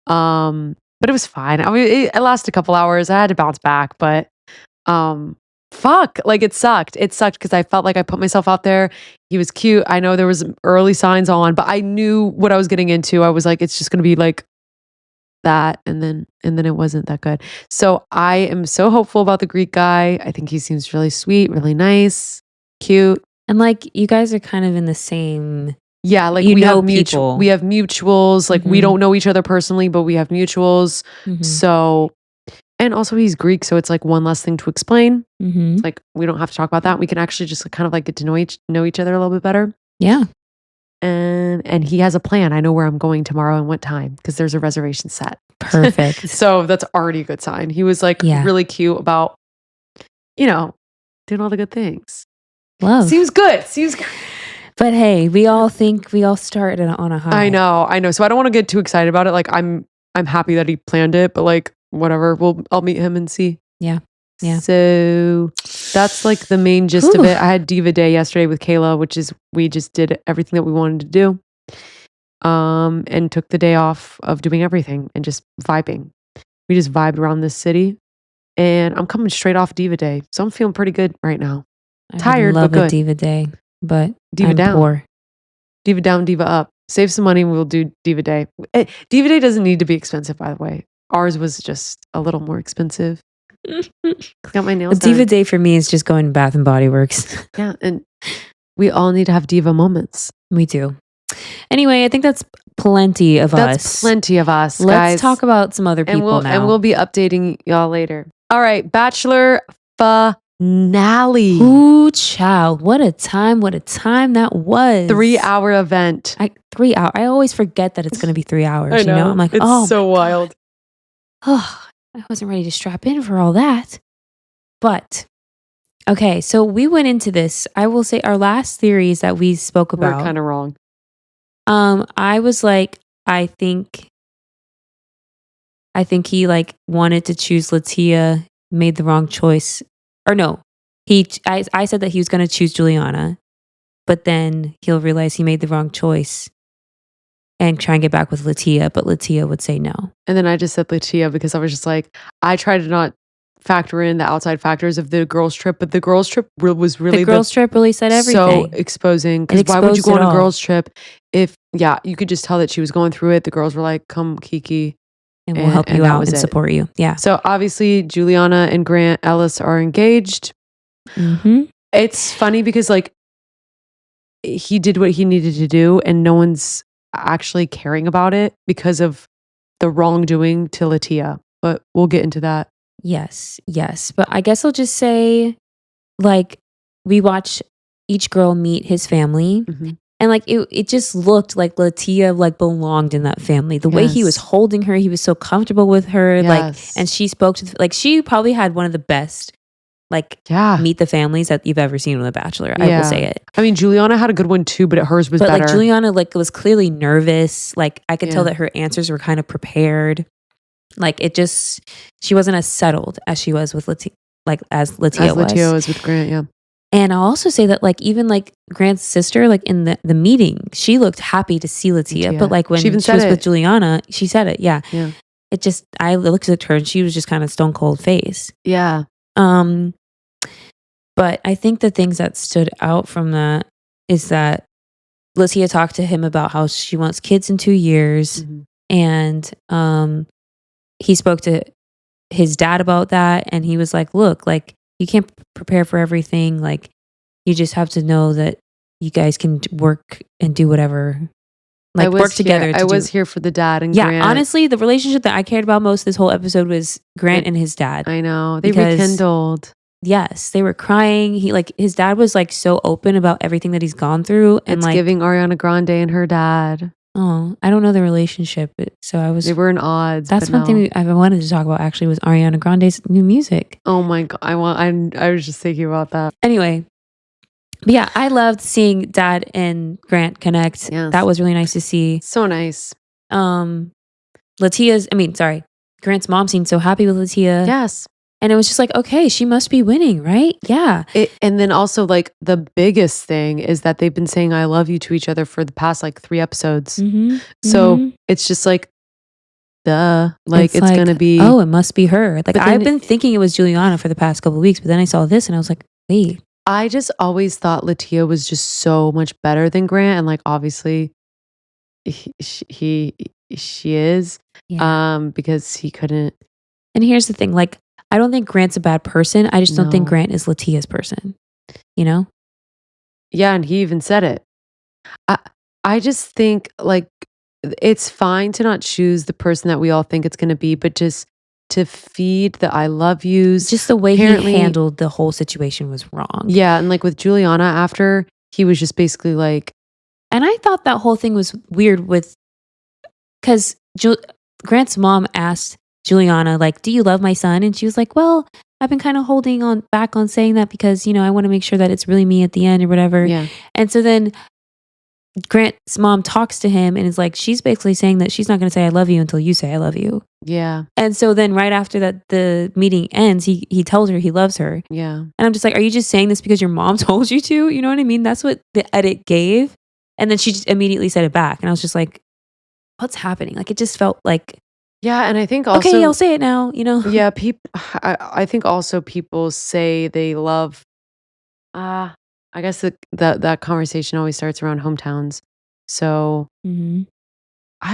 But it was fine. I mean, it lasted a couple hours. I had to bounce back, but fuck, like it sucked. It sucked because I felt like I put myself out there. He was cute. I know there was early signs on, but I knew what I was getting into. I was like, it's just gonna be like that, and then it wasn't that good. So I am so hopeful about the Greek guy. I think he seems really sweet, really nice, cute, and like you guys are kind of in the same. Yeah, like we have mutuals. Like we don't know each other personally, but we have mutuals. So. And also he's Greek, so it's like one less thing to explain. It's like we don't have to talk about that. We can actually just kind of like get to know each other a little bit better. Yeah. And he has a plan. I know where I'm going tomorrow and what time because there's a reservation set. Perfect. So that's already a good sign. He was like really cute about, doing all the good things. Love. Seems good. But hey, we all started on a high. I know. So I don't want to get too excited about it. Like I'm happy that he planned it, but like whatever. I'll meet him and see. Yeah. So that's like the main gist of it. I had Diva Day yesterday with Kayla, which is we just did everything that we wanted to do. And took the day off of doing everything and just vibing. We just vibed around this city. And I'm coming straight off Diva Day. So I'm feeling pretty good right now. Tired, but good. Love a Diva Day, but Diva I'm down. poor. Diva down, Diva up. Save some money and we'll do Diva Day. Diva Day doesn't need to be expensive, by the way. Ours was just a little more expensive. Got my nails done. Diva Day for me is just going to Bath and Body Works. Yeah, and we all need to have diva moments. We do. Anyway, I think that's plenty of us. That's plenty of us, guys. Let's talk about some other people now. And we'll be updating y'all later. All right, Bachelor finale. Ooh, child. What a time that was. 3-hour event. 3 hours. I always forget that it's going to be 3 hours. I know. I'm like, it's so wild. Oh, I wasn't ready to strap in for all that. But, okay, so we went into this. I will say our last theories that we spoke about. We're kind of wrong. I was like, I think he like wanted to choose Latia made the wrong choice. Or no, I said that he was going to choose Juliana, but then he'll realize he made the wrong choice and try and get back with Latia, but Latia would say no. And then I just said Latia because I was just like, I tried to not factor in the outside factors of the girls' trip, but the girls' trip was really the girls' trip really said everything. So exposing. Because why would you go on a girls' trip if, you could just tell that she was going through it. The girls were like, come Kiki. And we'll help you out and support you. Yeah. So obviously Juliana and Grant Ellis are engaged. Mm-hmm. It's funny because like he did what he needed to do and no one's actually caring about it because of the wrongdoing to Latia. But we'll get into that. Yes. But I guess I'll just say, like, we watch each girl meet his family. Mm-hmm. And like it just looked like Latia like belonged in that family. The way he was holding her, he was so comfortable with her. Like, and she spoke to like she probably had one of the best meet the families that you've ever seen on The Bachelor. I will say it. I mean, Juliana had a good one too, but hers was better. Like Juliana was clearly nervous. Like I could tell that her answers were kind of prepared. Like she wasn't as settled as she was with Latia. Like as Latia was with Grant. Yeah. And I'll also say that like even like Grant's sister, like in the meeting, she looked happy to see Latia. But like when she was with Juliana, she said it. Yeah. It just, I looked at her and she was just kind of stone cold face. Yeah. But I think the things that stood out from that is that Latia talked to him about how she wants kids in 2 years. Mm-hmm. And he spoke to his dad about that. And he was like, look, like, you can't prepare for everything. Like, you just have to know that you guys can work and do whatever. Like, work together. I was here for the dad and Grant. Honestly, the relationship that I cared about most this whole episode was Grant and his dad. I know. They rekindled. Yes, they were crying. His dad was like so open about everything that he's gone through. And it's giving Ariana Grande and her dad. Oh, I don't know the relationship. So they were in odds. That's one thing I wanted to talk about actually was Ariana Grande's new music. Oh my God. I was just thinking about that. Anyway. But yeah, I loved seeing Dad and Grant connect. Yes. That was really nice to see. So nice. Grant's mom seemed so happy with Latia. Yes. And it was just like, okay, she must be winning, right? Yeah. And then also like the biggest thing is that they've been saying I love you to each other for the past like 3 episodes. Mm-hmm. So it's just like, duh. Like it's going to be. Oh, it must be her. Like I've been thinking it was Juliana for the past couple of weeks, but then I saw this and I was like, wait. I just always thought Latia was just so much better than Grant. And like, obviously she is, because he couldn't. And here's the thing, like, I don't think Grant's a bad person. I just don't think Grant is Latia's person, you know? Yeah. And he even said it. I just think like, it's fine to not choose the person that we all think it's going to be, but just to feed the I love yous. Just the way he handled the whole situation was wrong. Yeah. And like with Juliana after, he was just basically like. And I thought that whole thing was weird because Grant's mom asked Juliana, like, do you love my son? And she was like, well, I've been kind of holding back on saying that because, I want to make sure that it's really me at the end or whatever. Yeah. And so then Grant's mom talks to him and is like, she's basically saying that she's not going to say I love you until you say I love you. Yeah. And so then right after that, the meeting ends, he tells her he loves her. Yeah. And I'm just like, are you just saying this because your mom told you to? You know what I mean? That's what the edit gave. And then she just immediately said it back. And I was just like, what's happening? Like, it just felt like. Yeah. And I think also. Okay, I'll say it now, Yeah. I think also people say they love. I guess that conversation always starts around hometowns. So I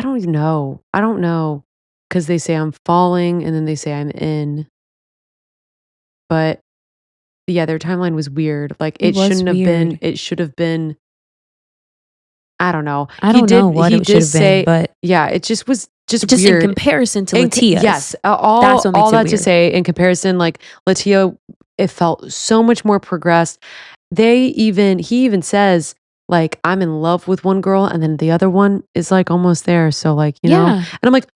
don't even know. I don't know. Because they say I'm falling and then they say I'm in. But yeah, their timeline was weird. Like it shouldn't have been. It should have been. I don't know. I don't know what it should have been, but yeah, it just was just in weird. comparison to Latia. Yes, all that to say in comparison, like Latia, it felt so much more progressed. He even says like I'm in love with one girl and then the other one is like almost there. So like, know, and I'm like,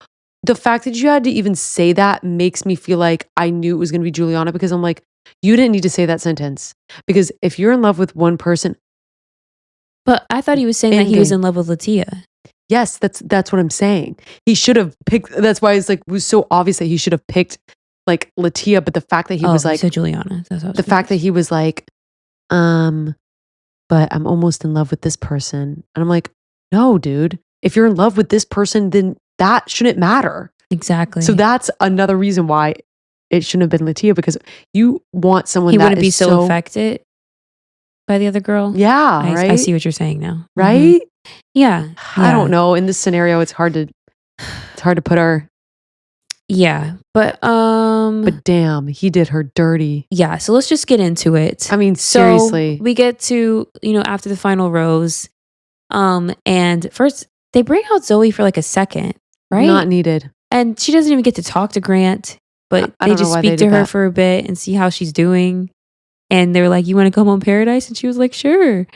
the fact that you had to even say that makes me feel like I knew it was going to be Juliana because I'm like, you didn't need to say that sentence because if you're in love with one person. But I thought he was saying that he was in love with Latia. Yes, that's what I'm saying. He should have picked. That's why it's like it was so obvious that he should have picked like Latia, but the fact that he was you like said Juliana. That's what I was the fact that he was like, but I'm almost in love with this person. And I'm like, no, dude. If you're in love with this person, then that shouldn't matter. Exactly. So that's another reason why it shouldn't have been Latia, because you want someone he that wouldn't be is so affected by the other girl. Yeah, right. I see what you're saying now. Right? Yeah. I don't know. In this scenario, it's hard to put our. Yeah, but damn, he did her dirty. Yeah, so let's just get into it. I mean, seriously. So we get to, after the final rose, and first they bring out Zoe for like a second, right? Not needed. And she doesn't even get to talk to Grant, but they just speak to her for a bit and see how she's doing. And they're like, "You want to come on Paradise?" And she was like, "Sure." And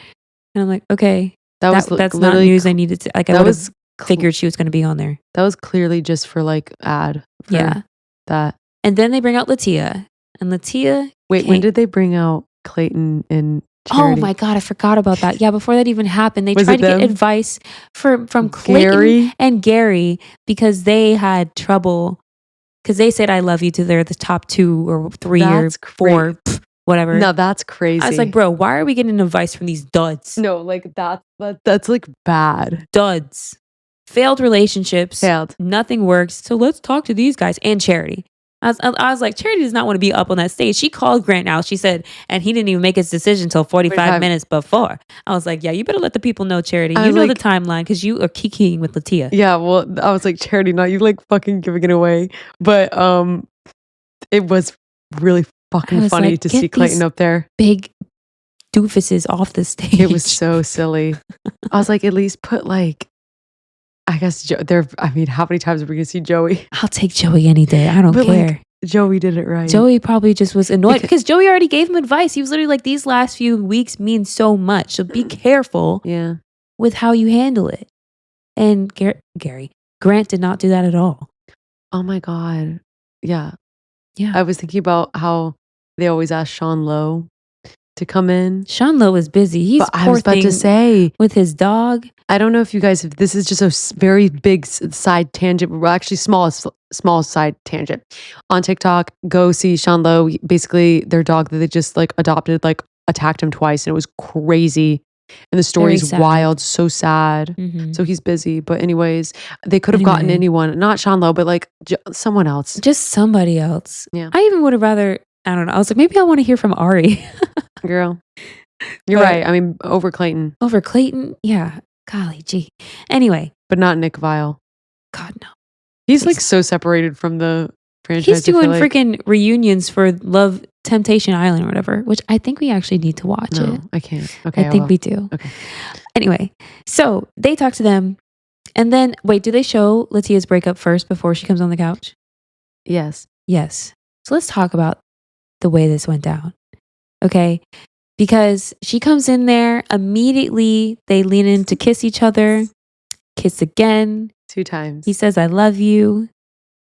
I'm like, "Okay, that's not news I needed to like." I would have figured she was going to be on there. That was clearly just for like ad. Yeah, that. And then they bring out Latia, and Latia. Wait, when did they bring out Clayton and Charity? Oh my God, I forgot about that. Yeah, before that even happened, they tried to get advice from Clayton and Gary because they had trouble. Because they said "I love you" to the top 2 or 3 or 4, whatever. No, that's crazy. I was like, bro, why are we getting advice from these duds? No, like that's like bad. Duds. Failed relationships. Nothing works. So let's talk to these guys and Charity. I was like, Charity does not want to be up on that stage. She called Grant out. She said, and he didn't even make his decision until 45 minutes before. I was like, yeah, you better let the people know, Charity. You know the timeline because you are kikiing with Latia. Yeah, well, I was like, Charity, not you like fucking giving it away. But it was really fucking funny to see Clayton up there. Big doofuses off the stage. It was so silly. I was like, at least put like, I guess I mean, how many times are we gonna see Joey? I'll take Joey any day. I don't care. Like, Joey did it right. Joey probably just was annoyed because Joey already gave him advice. He was literally like, these last few weeks mean so much. So be careful with how you handle it. And Grant did not do that at all. Oh my God. Yeah. Yeah. I was thinking about how they always ask Sean Lowe to come in. Sean Lowe is busy. He's I was about to say with his dog. I don't know if you guys, if this is just a very big side tangent, well, actually small side tangent. On TikTok, go see Sean Lowe. Basically, their dog that they just like adopted, like attacked him twice, and it was crazy. And the story's wild, so sad. So he's busy. But anyways, they could have gotten anyone, not Sean Lowe, but like someone else. Just somebody else. Yeah. I even would have rather, I don't know. I was like, maybe I want to hear from Ari. Girl, you're right. I mean, over Clayton. Over Clayton? Yeah. Golly gee. Anyway. But not Nick Viall. God, no. He's like so separated from the franchise. He's doing freaking reunions for Love Temptation Island or whatever, which I think we actually need to watch it. I can't. Okay. I think we do. Okay. Anyway, so they talk to them. And then, wait, do they show Latia's breakup first before she comes on the couch? Yes. Yes. So let's talk about the way this went down. Okay. Because she comes in there, immediately they lean in to kiss each other, kiss again. 2 times. He says, "I love you."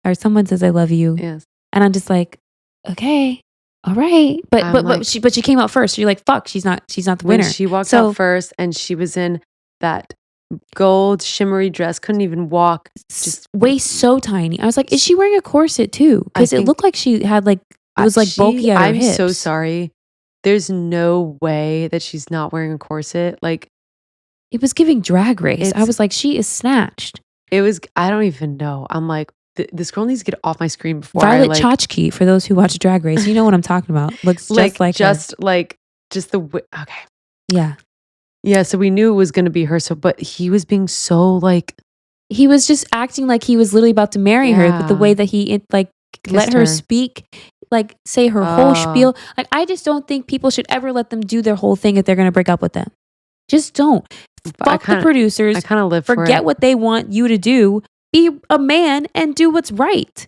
Or someone says, "I love you." Yes. And I'm just like, okay, all right. But she came out first. So you're like, fuck, she's not the winner. She walked out first and she was in that gold shimmery dress, couldn't even walk. Just waist so tiny. I was like, is she wearing a corset too? Because it looked like she had like, it was like bulky at her hips. I'm so sorry. There's no way that she's not wearing a corset. Like, it was giving Drag Race. I was like, she is snatched. It was, I don't even know. I'm like, this girl needs to get off my screen before Violet Chachki, for those who watch Drag Race, you know what I'm talking about. Looks just like her. Okay. Yeah. Yeah, so we knew it was going to be her. So, but he was being so like, he was just acting like he was literally about to marry her, but the way that he like let her speak, like say her whole spiel. Like, I just don't think people should ever let them do their whole thing if they're going to break up with them. Just don't. Fuck the producers. I kind of live for it. Forget what they want you to do. Be a man and do what's right.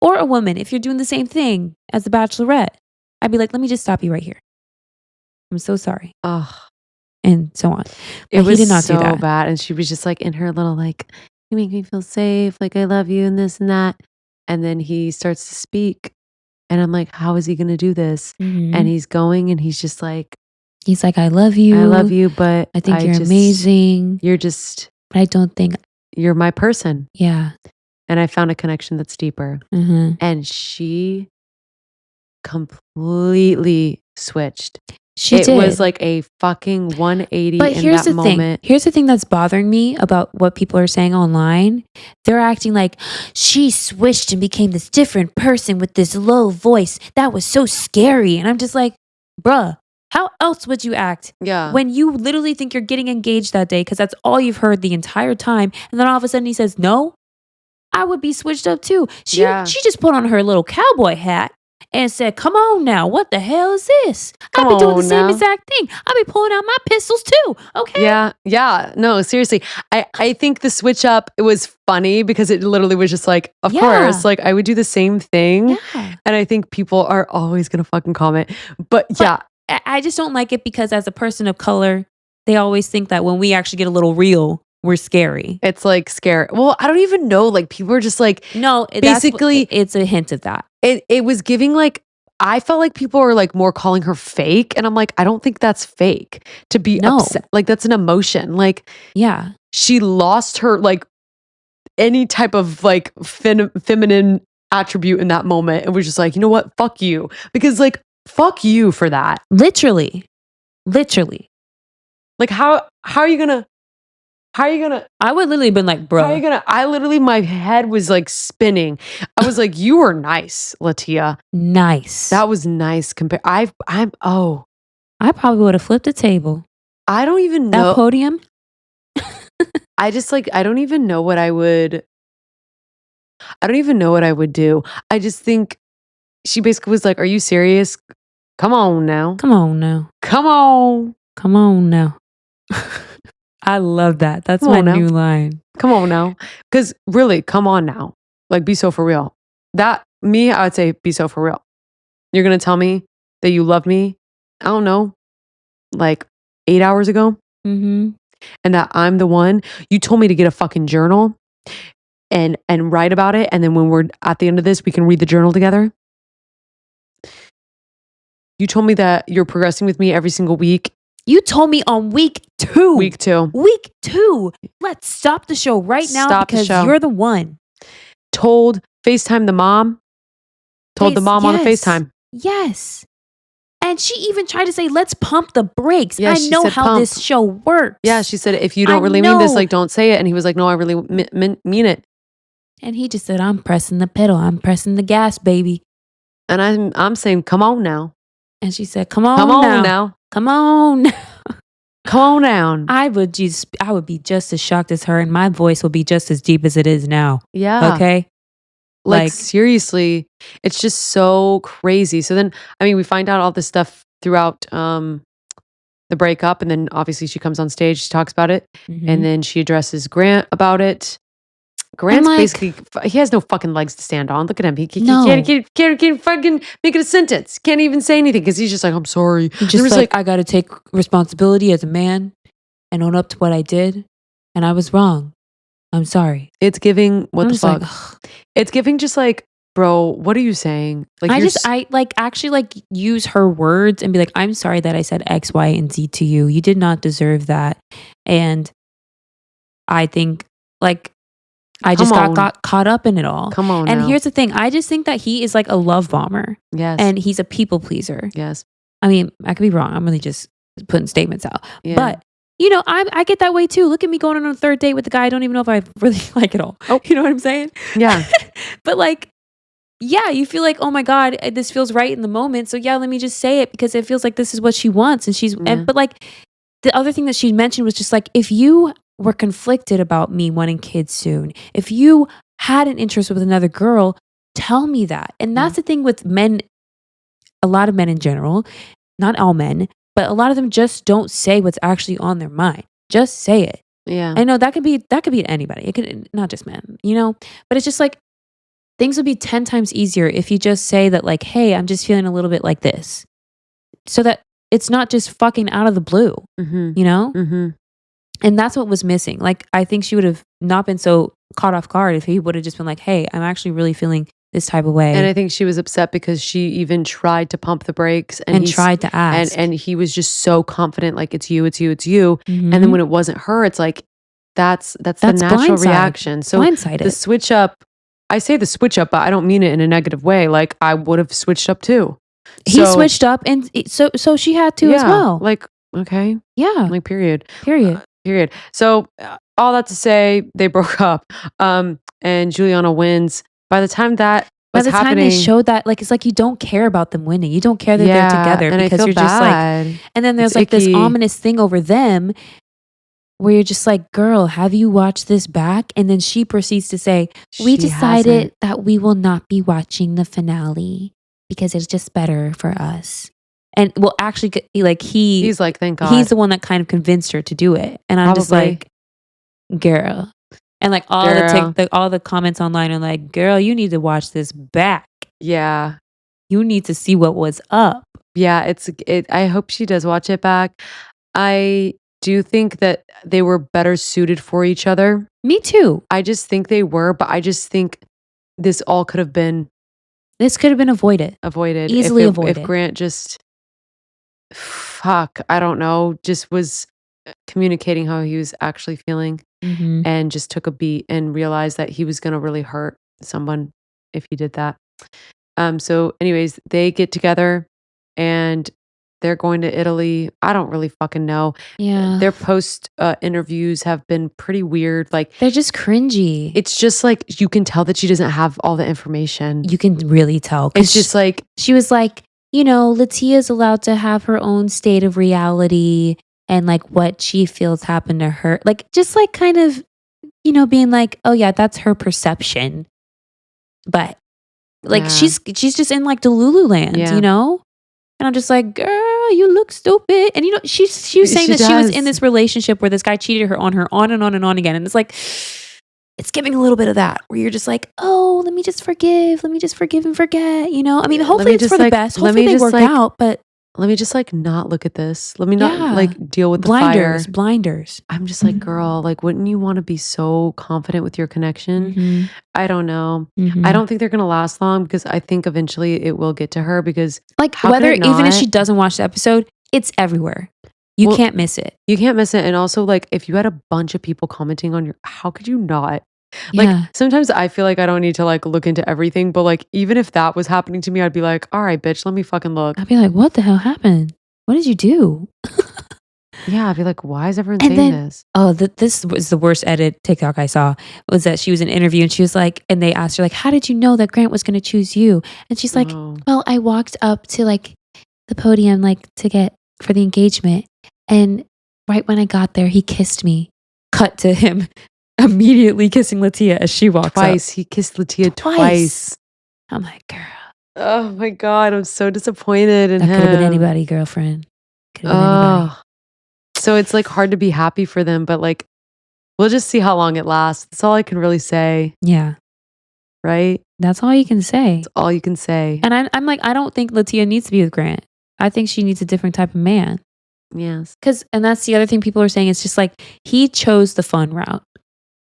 Or a woman, if you're doing the same thing as the Bachelorette. I'd be like, let me just stop you right here. I'm so sorry. And so on. It was he did not so do that. Bad. And she was just like in her little like, you make me feel safe. Like, I love you and this and that. And then he starts to speak. And I'm like, how is he going to do this? And he's going and he's just like, I love you. I love you, but I think you're amazing. You're just, but I don't think you're my person. Yeah. and I found a connection that's deeper. And she completely switched. She It did. was like a fucking 180 But in here's that the thing. moment. Here's the thing that's bothering me about what people are saying online. They're acting like she switched and became this different person with this low voice. That was so scary. And I'm just like, bruh, how else would you act Yeah. when you literally think you're getting engaged that day? Because that's all you've heard the entire time. And then all of a sudden he says, no, I would be switched up too. She just put on her little cowboy hat and said, come on now, what the hell is this? I'll be doing the same exact thing. I'll be pulling out my pistols too, okay? Yeah. No, seriously. I think the switch up, it was funny because it literally was just like, of course, like I would do the same thing. Yeah. And I think people are always going to fucking comment. But yeah. I just don't like it because as a person of color, they always think that when we actually get a little real, we're scary. It's like scary. Well, I don't even know. Like people are just like, no, basically it's a hint of that. It was giving like, I felt like people are like more calling her fake. And I'm like, I don't think that's fake to be upset. Like that's an emotion. Like, yeah, she lost her like any type of like feminine attribute in that moment. And was just like, you know what? Fuck you. Because like, fuck you for that. Literally. Like how are you gonna I would literally been like, bro. How are you gonna I literally my head was like spinning. I was like, you were nice, Latia. Nice. That was nice compared. I probably would have flipped the table. I don't even know. That podium. I just like I don't even know what I would do. I just think she basically was like, are you serious? Come on now. Come on now. I love that. That's my new line. Come on now. Because really, come on now. Like, be so for real. I would say, be so for real. You're going to tell me that you love me, I don't know, like 8 hours ago? Mm-hmm. And that I'm the one. You told me to get a fucking journal and write about it. And then when we're at the end of this, we can read the journal together. You told me that you're progressing with me every single week. You told me on week 2. Week 2. Let's stop the show right now because you're the one. Told FaceTime the mom. Told the mom on the FaceTime. Yes. And she even tried to say, let's pump the brakes. Yeah, I know how this show works. Yeah, she said, if you don't really mean this, like, don't say it. And he was like, no, I really mean it. And he just said, I'm pressing the pedal. I'm pressing the gas, baby. And I'm saying, come on now. And she said, come on now. Come on. Come on down. I would be just as shocked as her, and my voice will be just as deep as it is now. Yeah. Okay. Like seriously, it's just so crazy. So then, I mean, we find out all this stuff throughout the breakup, and then obviously she comes on stage, she talks about it, and then she addresses Grant about it. Grant's basically, he has no fucking legs to stand on. Look at him. He can't fucking make it a sentence. Can't even say anything because he's just like, I'm sorry. He's just like, I got to take responsibility as a man and own up to what I did. And I was wrong. I'm sorry. It's giving, what the fuck? It's giving just like, bro, what are you saying? Like, I actually use her words and be like, I'm sorry that I said X, Y, and Z to you. You did not deserve that. And I think like, I just got caught up in it all. Come on. And now. here's the thing. I just think that he is like a love bomber. Yes. And he's a people pleaser. Yes. I mean, I could be wrong. I'm really just putting statements out. Yeah. But, you know, I get that way too. Look at me going on a third date with a guy I don't even know if I really like at all. Oh. You know what I'm saying? Yeah. But like, yeah, you feel like, oh my God, this feels right in the moment. So yeah, let me just say it because it feels like this is what she wants. And but like, the other thing that she mentioned was just like, if you were conflicted about me wanting kids soon, if you had an interest with another girl, tell me that. And that's the thing with men, a lot of men in general, not all men, but a lot of them just don't say what's actually on their mind. Just say it. Yeah. I know that could be anybody. It could not just men, you know, but it's just like things would be 10 times easier if you just say that like, hey, I'm just feeling a little bit like this. So that it's not just fucking out of the blue, you know? Mm-hmm. And that's what was missing. Like, I think she would have not been so caught off guard if he would have just been like, hey, I'm actually really feeling this type of way. And I think she was upset because she even tried to pump the brakes and tried to ask. And he was just so confident, like, it's you. And then when it wasn't her, it's like, that's the natural reaction. So the switch up I say the switch up, but I don't mean it in a negative way. Like I would have switched up too. He switched up, and so she had to as well. Like, okay. Yeah. Like period. Period. Period. So all that to say, they broke up. And Juliana wins. By the time that By was the time happening, they showed that, like, it's like you don't care about them winning. You don't care that they're together and because I feel you're bad. just like, and then there's It's like this icky. ominous thing over them where you're just like, girl, have you watched this back? And then she proceeds to say, we She decided hasn't. that we will not be watching the finale because it's just better for us. And well, actually, like He's like, thank God. he's the one that kind of convinced her to do it. And I'm just Probably. like, girl. And like all the comments online are like, girl, you need to watch this back. Yeah. You need to see what was up. Yeah, I hope she does watch it back. I do think that they were better suited for each other. Me too. I just think they were, but I just think this all could have been avoided. Easily avoided. If Grant just I don't know, just was communicating how he was actually feeling and just took a beat and realized that he was going to really hurt someone if he did that. So anyways, they get together and they're going to Italy. I don't really fucking know. Yeah. Their post interviews have been pretty weird. Like they're just cringy. It's just like you can tell that she doesn't have all the information. You can really tell. It's just like she was like, you know, Latia's allowed to have her own state of reality and like what she feels happened to her. Like just like kind of, you know, being like, oh yeah, that's her perception. But like she's just in like Delulu land, you know? And I'm just like, girl, you look stupid. And you know, she was saying that she was in this relationship where this guy cheated her on and on and on again. And it's like, it's giving a little bit of that where you're just like, oh, let me just forgive and forget, you know? I mean, hopefully it's for the best. Hopefully they work out, but let me just like not look at this. Let me not like deal with the blinders. I'm just like, girl, like, wouldn't you want to be so confident with your connection? I don't know. I don't think they're going to last long because I think eventually it will get to her because like whether even if she doesn't watch the episode, it's everywhere. You can't miss it. You can't miss it. And also like if you had a bunch of people commenting on how could you not? Like sometimes I feel like I don't need to like look into everything, but like even if that was happening to me, I'd be like, all right, bitch, let me fucking look. I'd be like, what the hell happened? What did you do? Yeah, I'd be like, why is everyone saying this? Oh, this was the worst edit TikTok I saw was that she was in an interview and she was like, and they asked her like, how did you know that Grant was going to choose you? And she's like, well, I walked up to like the podium like to get for the engagement. And right when I got there, he kissed me. Cut to him immediately kissing Latia as she walks up. He kissed Latia twice. I'm like, girl. Oh my God, I'm so disappointed in him. That could have been anybody, girlfriend. Could have been anybody. So it's like hard to be happy for them, but like, we'll just see how long it lasts. That's all I can really say. Yeah. Right? That's all you can say. That's all you can say. And I'm like, I don't think Latia needs to be with Grant. I think she needs a different type of man. Yes. And that's the other thing people are saying. It's just like, he chose the fun route.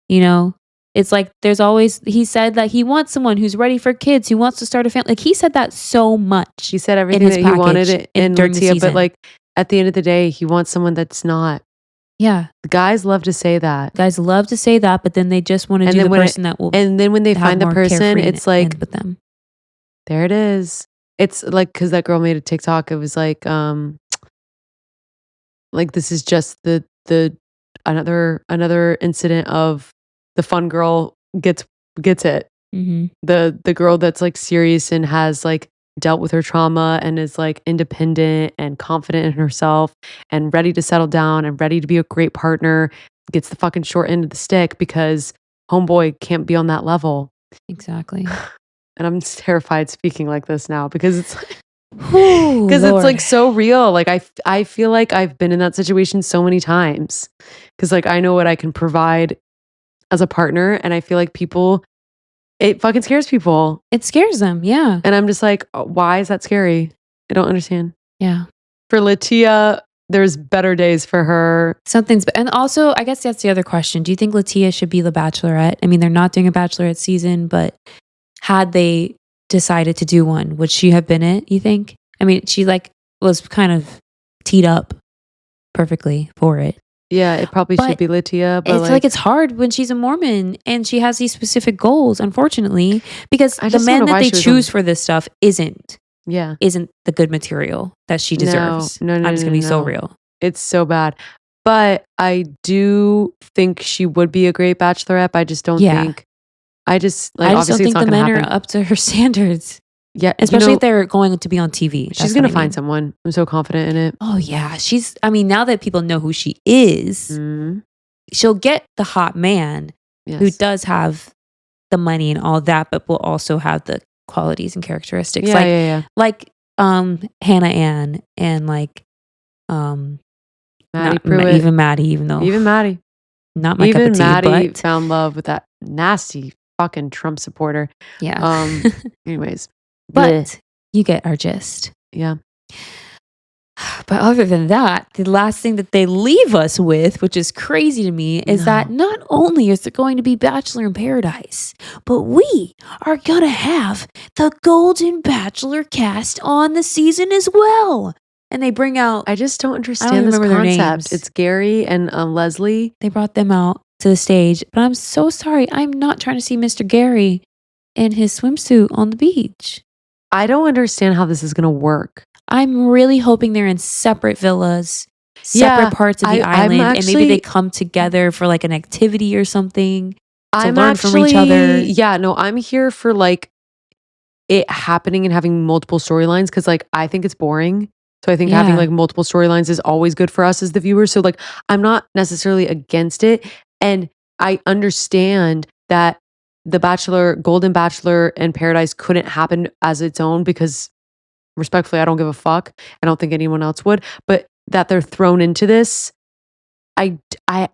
You know? It's like, he said that he wants someone who's ready for kids, who wants to start a family. Like he said that so much. He said everything that he wanted it in Latia, but like at the end of the day, he wants someone that's not. Yeah. The guys love to say that. But then they just want to do the person that will. And then when they find the person, it's like, with them. There it is. It's like, because that girl made a TikTok. It was like this is just the another incident of the fun girl gets it. The girl that's like serious and has like dealt with her trauma and is like independent and confident in herself and ready to settle down and ready to be a great partner gets the fucking short end of the stick because homeboy can't be on that level. Exactly. And I'm terrified speaking like this now because it's it's like so real. Like I feel like I've been in that situation so many times because like I know what I can provide as a partner, and I feel like it fucking scares people. It scares them, yeah. And I'm just like, why is that scary? I don't understand. Yeah. For Latia, there's better days for her. And also, I guess that's the other question. Do you think Latia should be the Bachelorette? I mean, they're not doing a Bachelorette season, but had they decided to do one, would she have been it, you think? I mean, she like was kind of teed up perfectly for it. Yeah, it probably should But be Latia, but it's like it's hard when she's a Mormon and she has these specific goals, unfortunately, because I the just don't know men that why they she was choose for this stuff isn't yeah. the good material that she deserves. No, I'm just gonna be so real. It's so bad. But I do think she would be a great bachelorette. I just don't Yeah. think I just I just don't obviously it's think not the gonna men happen. are up to her standards, Yeah, especially if they're going to be on TV. she's That's gonna what I find mean. someone. I'm so confident in it. Oh yeah, I mean, now that people know who she is, Mhm. she'll get the hot man who Yes. does have the money and all that, but will also have the qualities and characteristics. Yeah, yeah. Like Hannah Ann and Maddie not Pruitt. even Maddie, even though Even Maddie. not my cup Even of tea, Maddie but found love with that nasty fucking Trump supporter. yeah. Anyways. Bleh. But you get our gist. Yeah. But other than that, the last thing that they leave us with, which is crazy to me, is that not only is there going to be Bachelor in Paradise, but we are going to have the Golden Bachelor cast on the season as well. And they bring out, I just don't I understand don't this remember their concept. names. It's Gary and Leslie. They brought them out to the stage. But I'm so sorry. I'm not trying to see Mr. Gary in his swimsuit on the beach. I don't understand how this is going to work. I'm really hoping they're in separate villas, separate parts of the island, and maybe they come together for like an activity or something to learn from each other. Yeah, no, I'm here for like it happening and having multiple storylines because like I think it's boring. So I think having like multiple storylines is always good for us as the viewers. So like I'm not necessarily against it. And I understand that the Bachelor, Golden Bachelor and Paradise couldn't happen as its own because respectfully, I don't give a fuck. I don't think anyone else would. But that they're thrown into this, I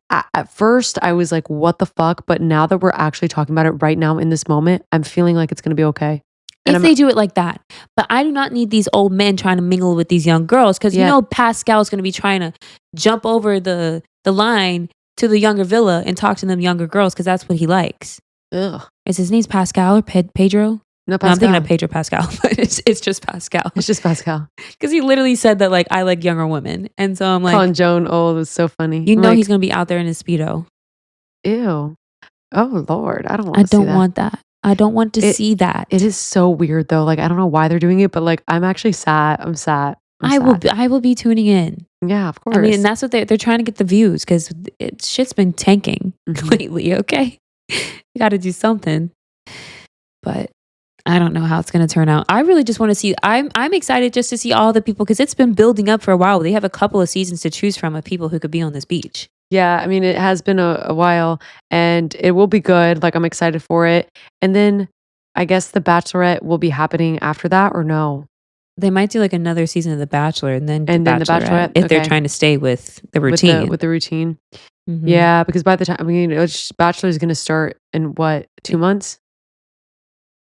at first I was like, what the fuck? But now that we're actually talking about it right now in this moment, I'm feeling like it's going to be okay. If they do it like that. But I do not need these old men trying to mingle with these young girls because you know Pascal's going to be trying to jump over the line to the younger villa and talk to them younger girls because that's what he likes. Ugh. Is his name Pascal or Pedro? No, Pascal. No, I'm thinking of Pedro Pascal, but it's just Pascal. It's just Pascal. Because he literally said that like I like younger women, and so I'm like, calling Joan old was so funny. You know, he's gonna be out there in his Speedo. Ew. Oh Lord, I don't want. I don't want that. I don't want to see that. It is so weird though. Like I don't know why they're doing it, but like I'm actually sad. I'm sad. I will be tuning in. Yeah, of course. I mean, and that's what they're trying to get the views because shit's been tanking lately. Okay, you got to do something. But I don't know how it's going to turn out. I really just want to see. I'm excited just to see all the people because it's been building up for a while. They have a couple of seasons to choose from of people who could be on this beach. Yeah, I mean, it has been a while and it will be good. Like, I'm excited for it. And then I guess The Bachelorette will be happening after that or no? They might do like another season of The Bachelor and then The Bachelorette if they're trying to stay with the routine. With the routine. Mm-hmm. Yeah, because by the time, I mean, Bachelor is going to start in what, 2 months?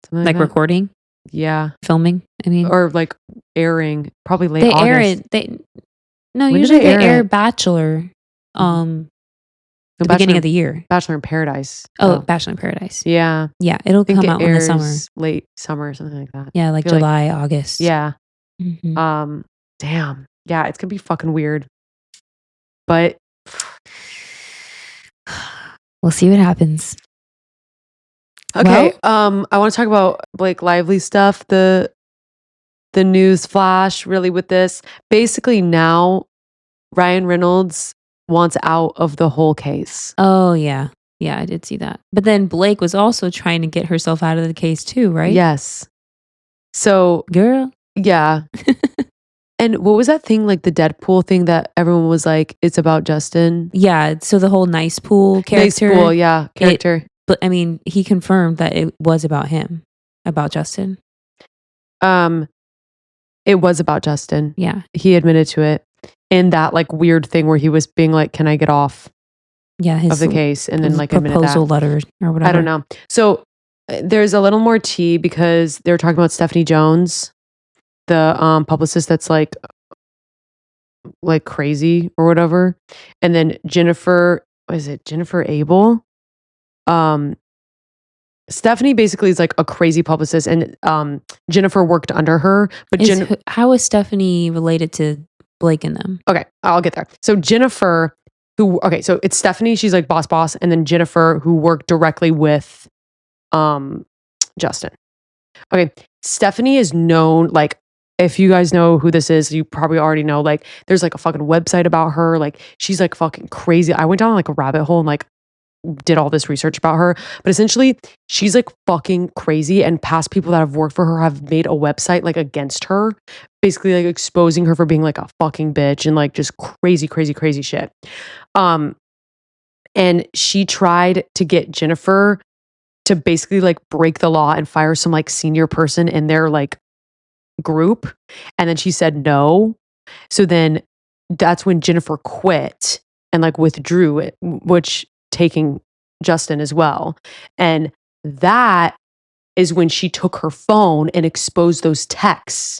Something like recording? Yeah. Filming, I mean. Or like airing, probably late August. Usually they air Bachelor. The beginning of the year. Bachelor in Paradise. Oh, Bachelor in Paradise. Yeah. Yeah, it'll come out in the summer. Late summer or something like that. Yeah, like July, August. Yeah. Mm-hmm. Damn. Yeah, it's gonna be fucking weird. But we'll see what happens. Okay. Well, I want to talk about Blake Lively stuff. The news flash really with this. Basically now Ryan Reynolds wants out of the whole case. Oh, yeah. Yeah, I did see that. But then Blake was also trying to get herself out of the case too, right? Yes. So, girl. Yeah. And what was that thing, like the Deadpool thing that everyone was like, it's about Justin? Yeah. So the whole Nice Pool character. Nice Pool, yeah. Character. But I mean, he confirmed that it was about him, about Justin. It was about Justin. Yeah. He admitted to it. In that like weird thing where he was being like, can I get off of the case? And then like proposal letter or whatever. I don't know. So there's a little more tea because they were talking about Stephanie Jones, the publicist that's like crazy or whatever. And then Jennifer Abel? Stephanie basically is like a crazy publicist and Jennifer worked under her. But how is Stephanie related to Blake and them? Okay, I'll get there. So Jennifer Okay, so it's Stephanie, she's like boss, and then Jennifer, who worked directly with Justin. Okay, Stephanie is known, like, if you guys know who this is, you probably already know, like, there's like a fucking website about her. Like, she's like fucking crazy. I went down like a rabbit hole and like did all this research about her. But essentially, she's like fucking crazy. And past people that have worked for her have made a website like against her, basically like exposing her for being like a fucking bitch and like just crazy shit. And she tried to get Jennifer to basically like break the law and fire some like senior person in their like group. And then she said no. So then that's when Jennifer quit and like withdrew it, which taking Justin as well. And that is when she took her phone and exposed those texts,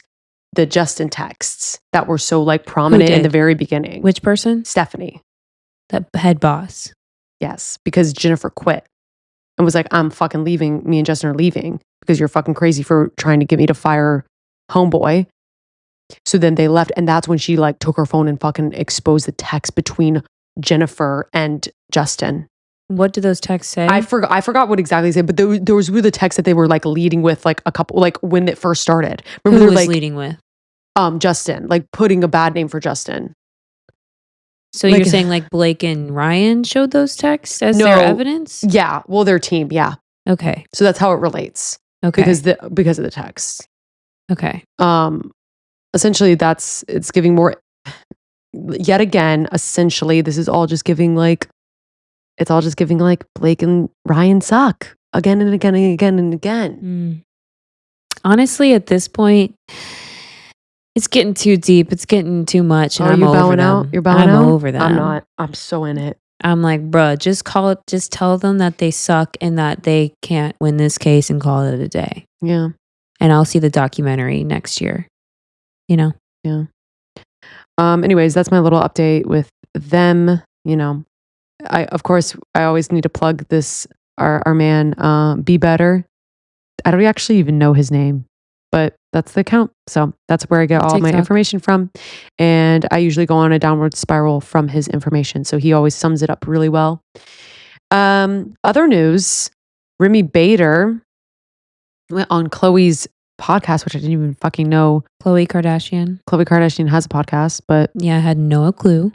the Justin texts that were so like prominent in the very beginning. Which person? Stephanie. That head boss. Yes, because Jennifer quit and was like, I'm fucking leaving. Me and Justin are leaving because you're fucking crazy for trying to get me to fire homeboy. So then they left. And that's when she like took her phone and fucking exposed the text between Jennifer and Justin. What do those texts say? I forgot what exactly they said, but there was the text that they were like leading with like a couple, like when it first started. Remember, who was like, leading with? Justin, like putting a bad name for Justin. So like, you're saying like Blake and Ryan showed those texts as their evidence? Yeah. Well, their team. Yeah. Okay. So that's how it relates. Okay. Because of the text. Okay. Essentially it's giving more, yet again, essentially this is all just giving like, it's all just giving like Blake and Ryan suck again and again and again and again. Honestly, at this point, it's getting too deep. It's getting too much. And I'm over them. You're bowing out? I'm over them. I'm not. I'm so in it. I'm like, bruh, just tell them that they suck and that they can't win this case and call it a day. Yeah. And I'll see the documentary next year. You know? Yeah. Anyways, that's my little update with them. You know, I always need to plug this, our man, Be Better. I don't actually even know his name, but that's the account. So that's where I get all my information from. And I usually go on a downward spiral from his information. So he always sums it up really well. Other news, Remi Bader went on Khloe's podcast, which I didn't even fucking know. Khloe Kardashian. Khloe Kardashian has a podcast, but yeah, I had no clue.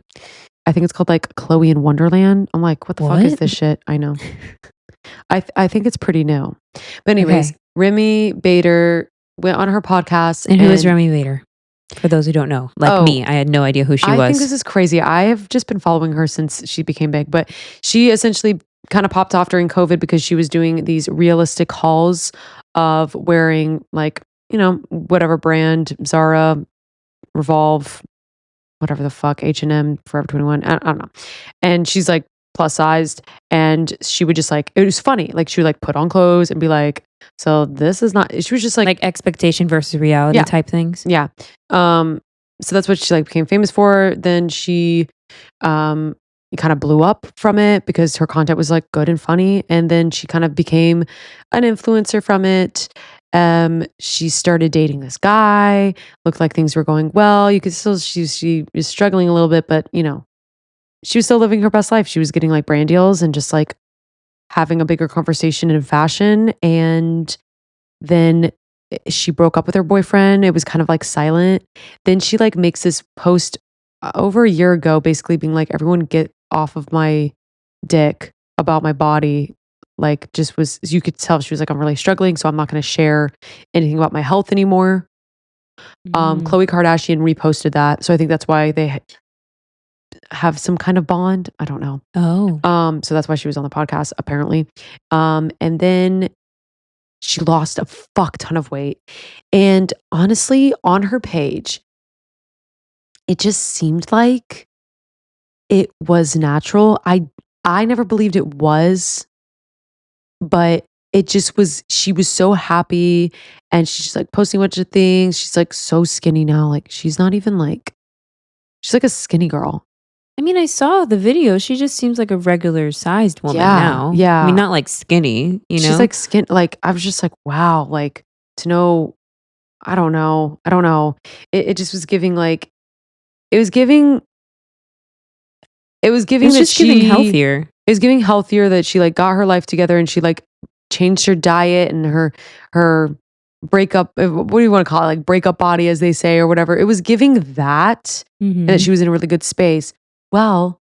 I think it's called like Khloe in Wonderland. I'm like, what the fuck is this shit? I know. I think it's pretty new. But anyways, Remi Bader went on her podcast. And who is Remi Bader? For those who don't know, like me, I had no idea who she was. I think this is crazy. I have just been following her since she became big, but she essentially kind of popped off during COVID because she was doing these realistic hauls of wearing like, you know, whatever brand, Zara, Revolve, whatever the fuck, H&M, Forever 21, I don't know. And she's like plus sized, and she would just like, it was funny. Like she would like put on clothes and be like, so this is not, she was just like expectation versus reality type things. Yeah. So that's what she like became famous for. Then she kind of blew up from it because her content was like good and funny. And then she kind of became an influencer from it. She started dating this guy, looked like things were going well. You could still, she was struggling a little bit, but you know, she was still living her best life. She was getting like brand deals and just like having a bigger conversation in fashion. And then she broke up with her boyfriend. It was kind of like silent. Then she like makes this post over a year ago, basically being like, everyone get off of my dick about my body. Like just was, you could tell she was like, I'm really struggling, so I'm not going to share anything about my health anymore. Khloe Kardashian reposted that. So I think that's why they have some kind of bond. I don't know. So that's why she was on the podcast apparently. And then she lost a fuck ton of weight. And honestly, on her page, it just seemed like it was natural. I never believed it was, but it just was, she was so happy and she's like posting a bunch of things. She's like so skinny now. Like she's not even like, she's like a skinny girl. I mean, I saw the video. She just seems like a regular sized woman now. Yeah. I mean, not like skinny, you know? She's like skin, like I was just like, wow, like to know, I don't know. It just was giving like, it was giving It was giving It's that just giving healthier. It was giving healthier, that she like got her life together and she like changed her diet and her breakup, what do you want to call it? Like breakup body, as they say, or whatever. It was giving that, and that Mhm. she was in a really good space. Well,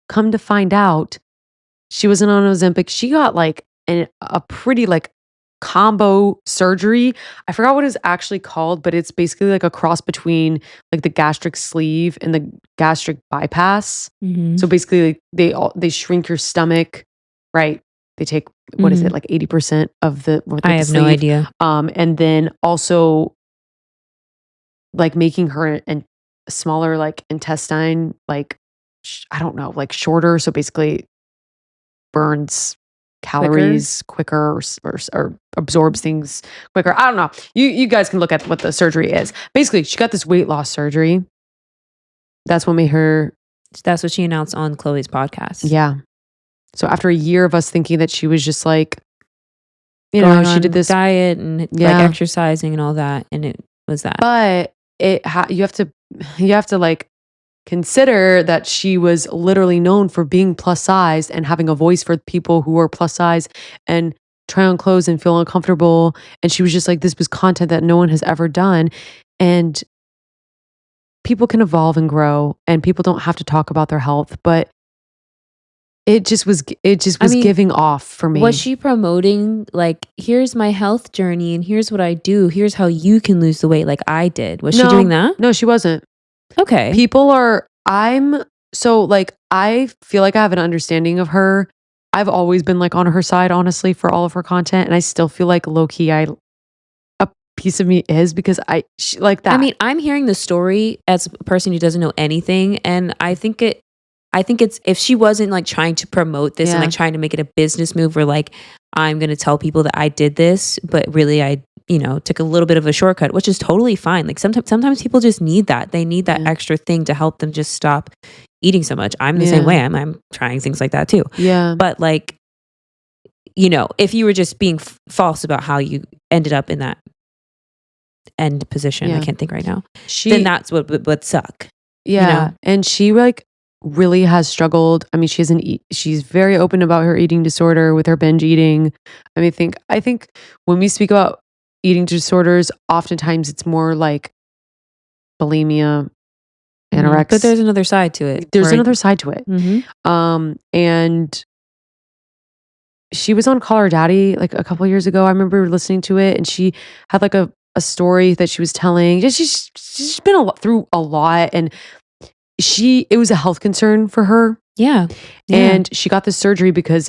come to find out, she wasn't on Ozempic. She got like a pretty like combo surgery. I forgot what it's actually called, but it's basically like a cross between like the gastric sleeve and the gastric bypass. Mhm. So basically, like they shrink your stomach, right? They take, what is it, Mhm. like 80% of the with I the have no sleeve, idea. and then also like making her and smaller like intestine, like I don't know, like shorter. So basically burns Quicker? calories quicker, or absorbs things quicker. I don't know. You guys can look at what the surgery is. Basically, she got this weight loss surgery. That's what made her. That's what she announced on Khloe's podcast. Yeah. So after a year of us thinking that she was just like, Going she did on this. diet and like Yeah. exercising and all that, and it was that. But you have to like consider that she was literally known for being plus size and having a voice for people who are plus size and try on clothes and feel uncomfortable. And she was just like, this was content that no one has ever done. And people can evolve and grow, and people don't have to talk about their health, but it just was giving off for me. Was she promoting like, here's my health journey and here's what I do, here's how you can lose the weight like I did? Was she doing that? No, she wasn't. Okay. So like, I feel like I have an understanding of her. I've always been like on her side, honestly, for all of her content. And I still feel like low key, a piece of me is, because she, like that. I mean, I'm hearing the story as a person who doesn't know anything. And I think it's, if she wasn't like trying to promote this and like trying to make it a business move where like, I'm going to tell people that I did this, but really I, took a little bit of a shortcut, which is totally fine. Like sometimes people just need that. They need that extra thing to help them just stop eating so much. I'm the same way. I'm trying things like that too. Yeah. But like, if you were just being false about how you ended up in that end position, I can't think right now, then that's what would suck. Yeah. And she like really has struggled. I mean, she's very open about her eating disorder with her binge eating. I think when we speak about eating disorders, oftentimes it's more like bulimia, anorexia. But there's another side to it. There's another side to it. Mm-hmm. And she was on Call Her Daddy like a couple years ago. I remember listening to it, and she had like a story that she was telling. She's been through a lot, and it was a health concern for her. Yeah. And she got this surgery because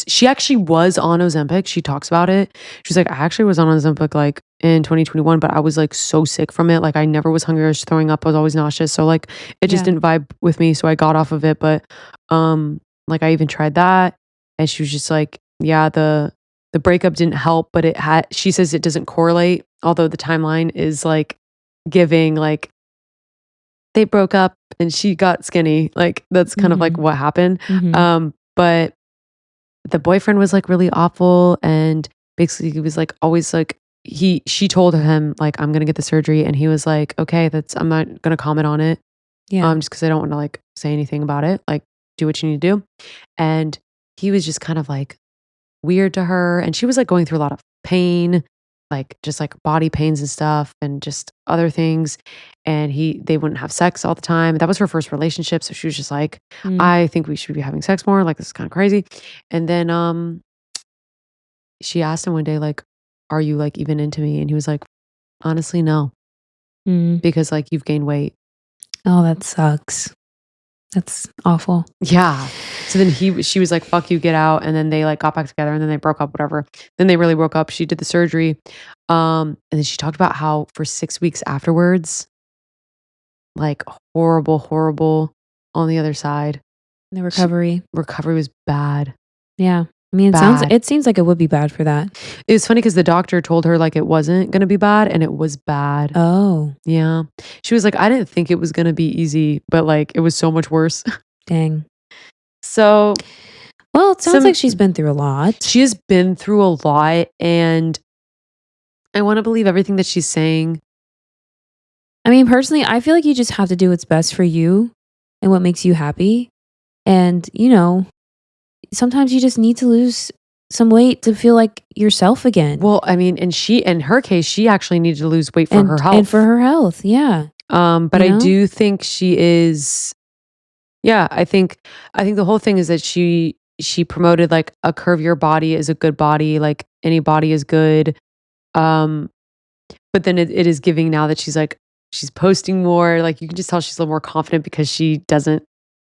she actually was on Ozempic. She talks about it. She's like, I actually was on Ozempic like in 2021, but I was like so sick from it. Like I never was hungry. I was throwing up. I was always nauseous. So like it just didn't vibe with me. So I got off of it. But like I even tried that, and she was just like, yeah, the breakup didn't help, but she says it doesn't correlate. Although the timeline is like giving like, they broke up and she got skinny. Like that's kind of like what happened. But the boyfriend was like really awful, and basically he was like always like she told him like, I'm gonna get the surgery, and he was like, okay, I'm not gonna comment on it. Just because I don't want to like say anything about it. Like, do what you need to do. And he was just kind of like weird to her, and she was like going through a lot of pain, like just like body pains and stuff, and just other things. And they wouldn't have sex all the time. That was her first relationship, so she was just like, I think we should be having sex more. Like this is kind of crazy. And then she asked him one day like, are you like even into me? And he was like, honestly, no, because like you've gained weight. Oh, that sucks. That's awful. Yeah. So then she was like, fuck you, get out. And then they like got back together, and then they broke up, whatever. Then they really broke up. She did the surgery. And then she talked about how for 6 weeks afterwards, like horrible on the other side. The recovery was bad. Yeah. I mean, it seems like it would be bad for that. It was funny because the doctor told her like it wasn't going to be bad, and it was bad. Oh. Yeah. She was like, I didn't think it was going to be easy, but like it was so much worse. Dang. So. Well, it sounds like she's been through a lot. She has been through a lot, and I want to believe everything that she's saying. I mean, personally, I feel like you just have to do what's best for you and what makes you happy. And, sometimes you just need to lose some weight to feel like yourself again. Well, I mean, and in her case, she actually needed to lose weight for her health. And for her health, yeah. But I do think she is, yeah, I think the whole thing is that she promoted like a curvier body is a good body, like any body is good. But then it is giving now that she's posting more, like you can just tell she's a little more confident because she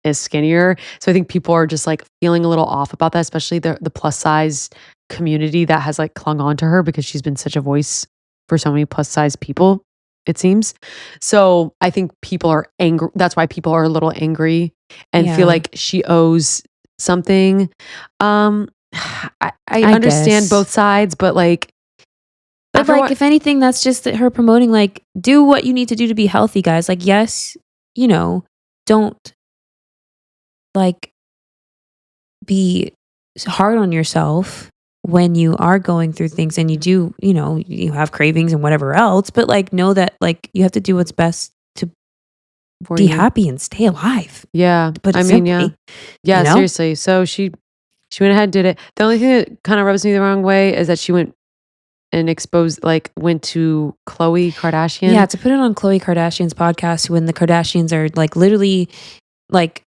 is skinnier. So I think people are just like feeling a little off about that, especially the plus size community that has like clung on to her because she's been such a voice for so many plus size people, it seems. So I think people are angry. That's why people are a little angry and feel like she owes something. I understand both sides, but like, if anything, that's just her promoting, like, do what you need to do to be healthy, guys. Like, yes, don't like be hard on yourself when you are going through things and you do, you have cravings and whatever else, but like, know that like you have to do what's best to be happy and stay alive. Yeah. But I mean, yeah, seriously. So she went ahead and did it. The only thing that kind of rubs me the wrong way is that she went and went to Khloe Kardashian. Yeah, to put it on Khloe Kardashian's podcast when the Kardashians are like literally like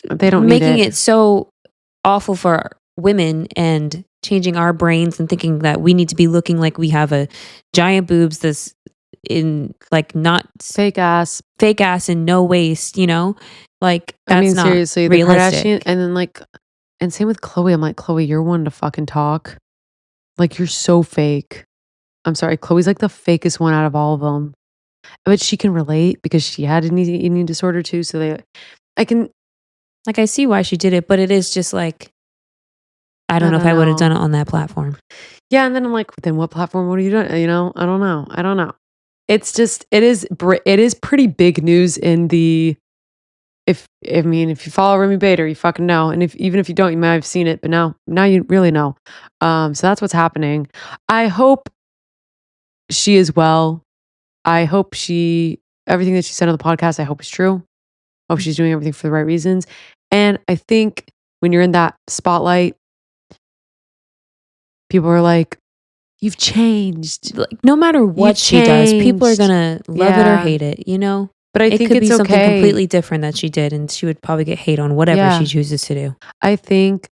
they don't making it so awful for women and changing our brains and thinking that we need to be looking like we have a giant boobs this in like not fake ass and no waist, like that's, I mean, not seriously realistic. The Kardashian, and then like, and same with Khloe. I'm like, Khloe, you're one to fucking talk. Like, you're so fake. I'm sorry. Khloe's like the fakest one out of all of them. But she can relate because she had an eating disorder too. So I see why she did it, but it is just like, I don't know if I would have done it on that platform. Yeah. And then I'm like, then what platform? What are you doing? I don't know. It's just, it is pretty big news in the, if you follow Remi Bader, you fucking know. And even if you don't, you might have seen it, but now you really know. So that's what's happening. I hope she is well. I hope everything that she said on the podcast, I hope is true. I hope she's doing everything for the right reasons. And I think when you're in that spotlight, people are like, you've changed. Like, no matter what she does, people are gonna love it or hate it, But I think it could be something okay. completely different that she did, and she would probably get hate on whatever she chooses to do. I think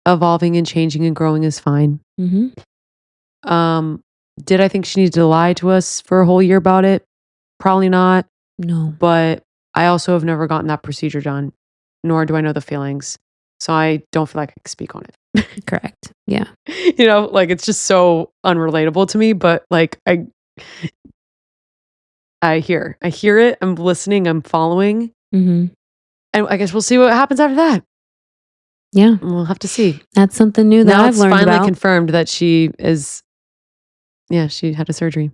evolving and changing and growing is fine. Mm-hmm. Did I think she needed to lie to us for a whole year about it? Probably not. No. But I also have never gotten that procedure done, nor do I know the feelings. So I don't feel like I can speak on it. Correct. Yeah. Like it's just so unrelatable to me, but like I hear it. I'm listening. I'm following. Mm-hmm. And I guess we'll see what happens after that. Yeah. We'll have to see. That's something new that I've learned about. Now it's finally confirmed that she is, she had a surgery.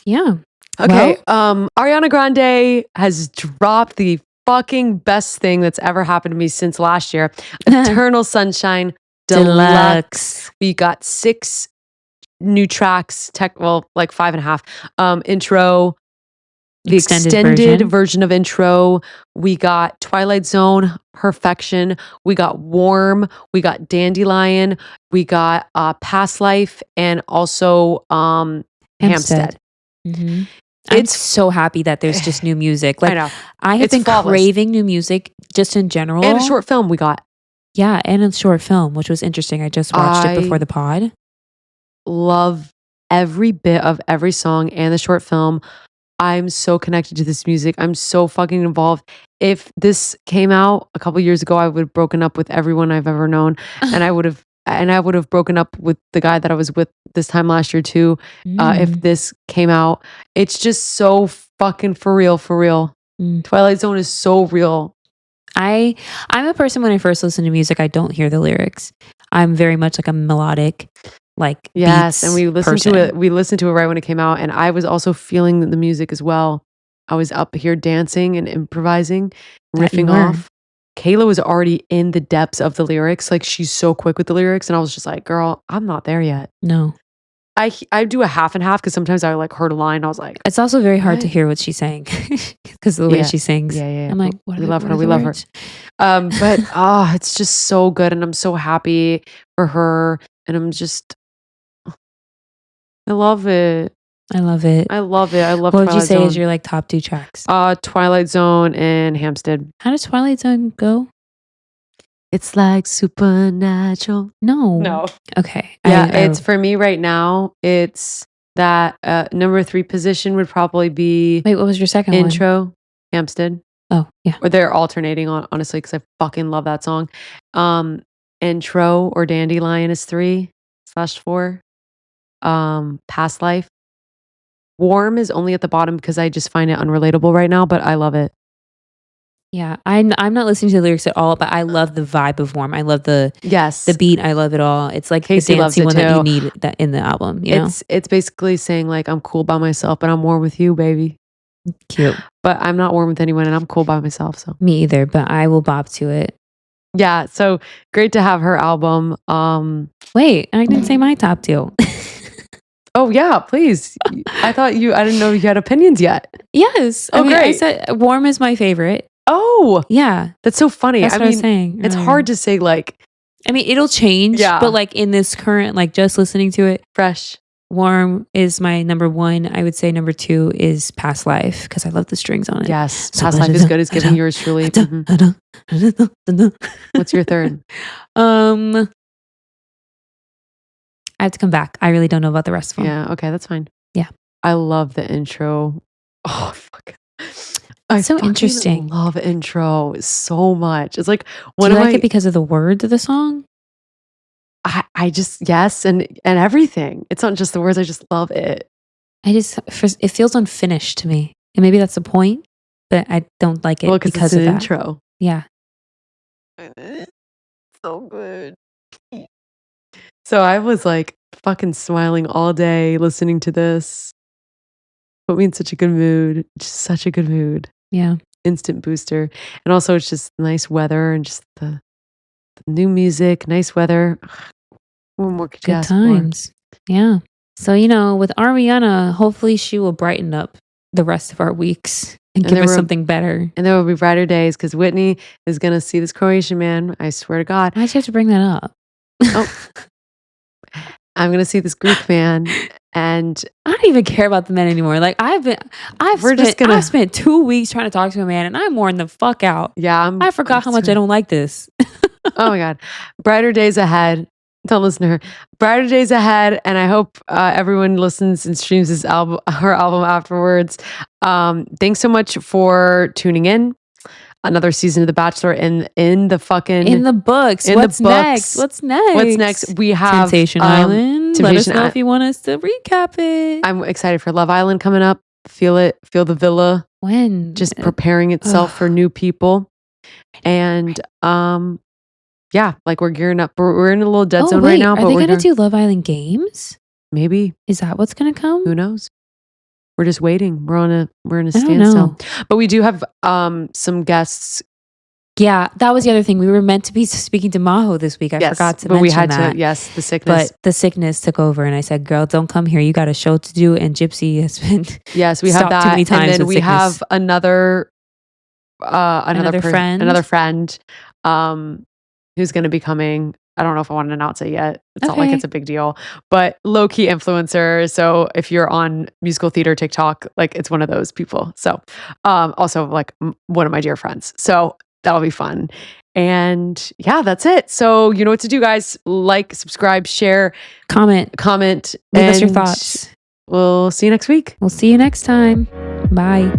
Yeah. Okay. Ariana Grande has dropped the fucking best thing that's ever happened to me since last year. Eternal Sunshine Deluxe. We got 6 new tracks, like 5.5. Intro, the extended version of intro. We got Twilight Zone, Perfection. We got Warm. We got Dandelion. We got Past Life, and also Hampstead. Mm-hmm. I'm so happy that there's just new music. Like, I know. I have been craving new music just in general. And a short film we got. Yeah, and a short film, which was interesting. I just watched it before the pod. Love every bit of every song and the short film. I'm so connected to this music. I'm so fucking involved. If this came out a couple years ago, I would have broken up with everyone I've ever known. And I would have broken up with the guy that I was with this time last year too. If this came out, it's just so fucking for real. Twilight Zone is so real. I'm a person, when I first listen to music, I don't hear the lyrics. I'm very much like a melodic, like, yes, beats and we listened person. to it. We listened to it right when it came out, and I was also feeling the music as well. I was up here dancing and improvising, riffing off. Kayla was already in the depths of the lyrics. Like, she's so quick with the lyrics, and I was just like, girl, I'm not there yet. No. I do a half and half because sometimes I like heard a line. I was like, It's also very hard to what? hear what she's saying because of the way she sings. Yeah. I'm like, what We are love what her. are We the love her. words? But it's just so good, and I'm so happy for her, and I love it. I love it. I love it. I love What would you Twilight say is Zone. your like top 2 tracks? Twilight Zone and Hampstead. How does Twilight Zone go? It's like supernatural. No. No. Okay. Yeah, it's for me right now. It's that number 3 position would probably be Wait, what was your second one? Intro, Hampstead. Oh, yeah. Or they're alternating on honestly because I fucking love that song. Intro or Dandelion is 3/4. Past Life. Warm is only at the bottom because I just find it unrelatable right now, but I love it. Yeah, I'm not listening to the lyrics at all, but I love the vibe of Warm. I love the Yes. beat. I love it all. It's like Casey the loves dancey it one that you too. need that in the album. You know, It's basically saying like I'm cool by myself, but I'm warm with you, baby. cute. But I'm not warm with anyone, and I'm cool by myself. So Me either, but I will bop to it. yeah, so great to have her album. Wait, I didn't say my top 2. Oh yeah, please. I didn't know you had opinions yet. Yes. Oh, I great. said Warm is my favorite. Oh, Yeah, that's so funny. that's what I was saying. It's earlier. hard to say like I mean, it'll change, Yeah. but like in this current, like just listening to it, fresh. Warm is my number 1. I would say number 2 is Past Life because I love the strings on it. Yes, Past Life is good as giving yours truly. Mhm. What's your third? I have to come back. I really don't know about the rest of them. Yeah, okay, that's fine. Yeah. I love the intro. Oh, fuck. I so fucking interesting. love intro so much. It's like Do one you of like my it because of the words of the song? I just yes and everything. It's not just the words, I just love it. It feels unfinished to me. And maybe that's the point, but I don't like it Well, because it's of an that. intro. Yeah. So good. So I was like fucking smiling all day listening to this. Put me in such a good mood. Just such a good mood. Yeah. Instant booster. And also it's just nice weather and just the new music, nice weather. What more could you Good ask for? times. Yeah. So, with Ariana, hopefully she will brighten up the rest of our weeks and give us something better. And there will be brighter days because Whitney is going to see this Croatian man. I swear to God. Why'd you have to bring that up? Oh. I'm going to see this Greek man. And I don't even care about the men anymore. Like I've spent 2 weeks trying to talk to a man and I'm worn the fuck out. Yeah. I forgot how much I don't like this. Oh my God. Brighter days ahead. Don't listen to her. Brighter days ahead. And I hope everyone listens and streams her album afterwards. Thanks so much for tuning in. Another season of The Bachelor in the books. What's next? We have Temptation Island. Let us know if you want us to recap it. I'm excited for Love Island coming up. Feel it. Feel the villa. When? Just preparing itself for new people. And yeah, like we're gearing up. We're in a little dead zone right now. Are they going to do Love Island games? Maybe. Is that what's going to come? Who knows? We're just waiting. We're in a standstill. But we do have some guests. Yeah, that was the other thing. We were meant to be speaking to Maho this week. I forgot to mention we had that. to. Yes, the sickness. But the sickness took over, and I said, "Girl, don't come here. You got a show to do." And Gypsy has been we have that too many times. And then we have another friend who's going to be coming. I don't know if I want to announce it yet. It's not like it's a big deal, but low key influencer. So if you're on musical theater TikTok, like it's one of those people. So also like one of my dear friends. So that'll be fun. And yeah, that's it. So you know what to do, guys. Like, subscribe, share, comment. Leave us your thoughts. We'll see you next week. We'll see you next time. Bye.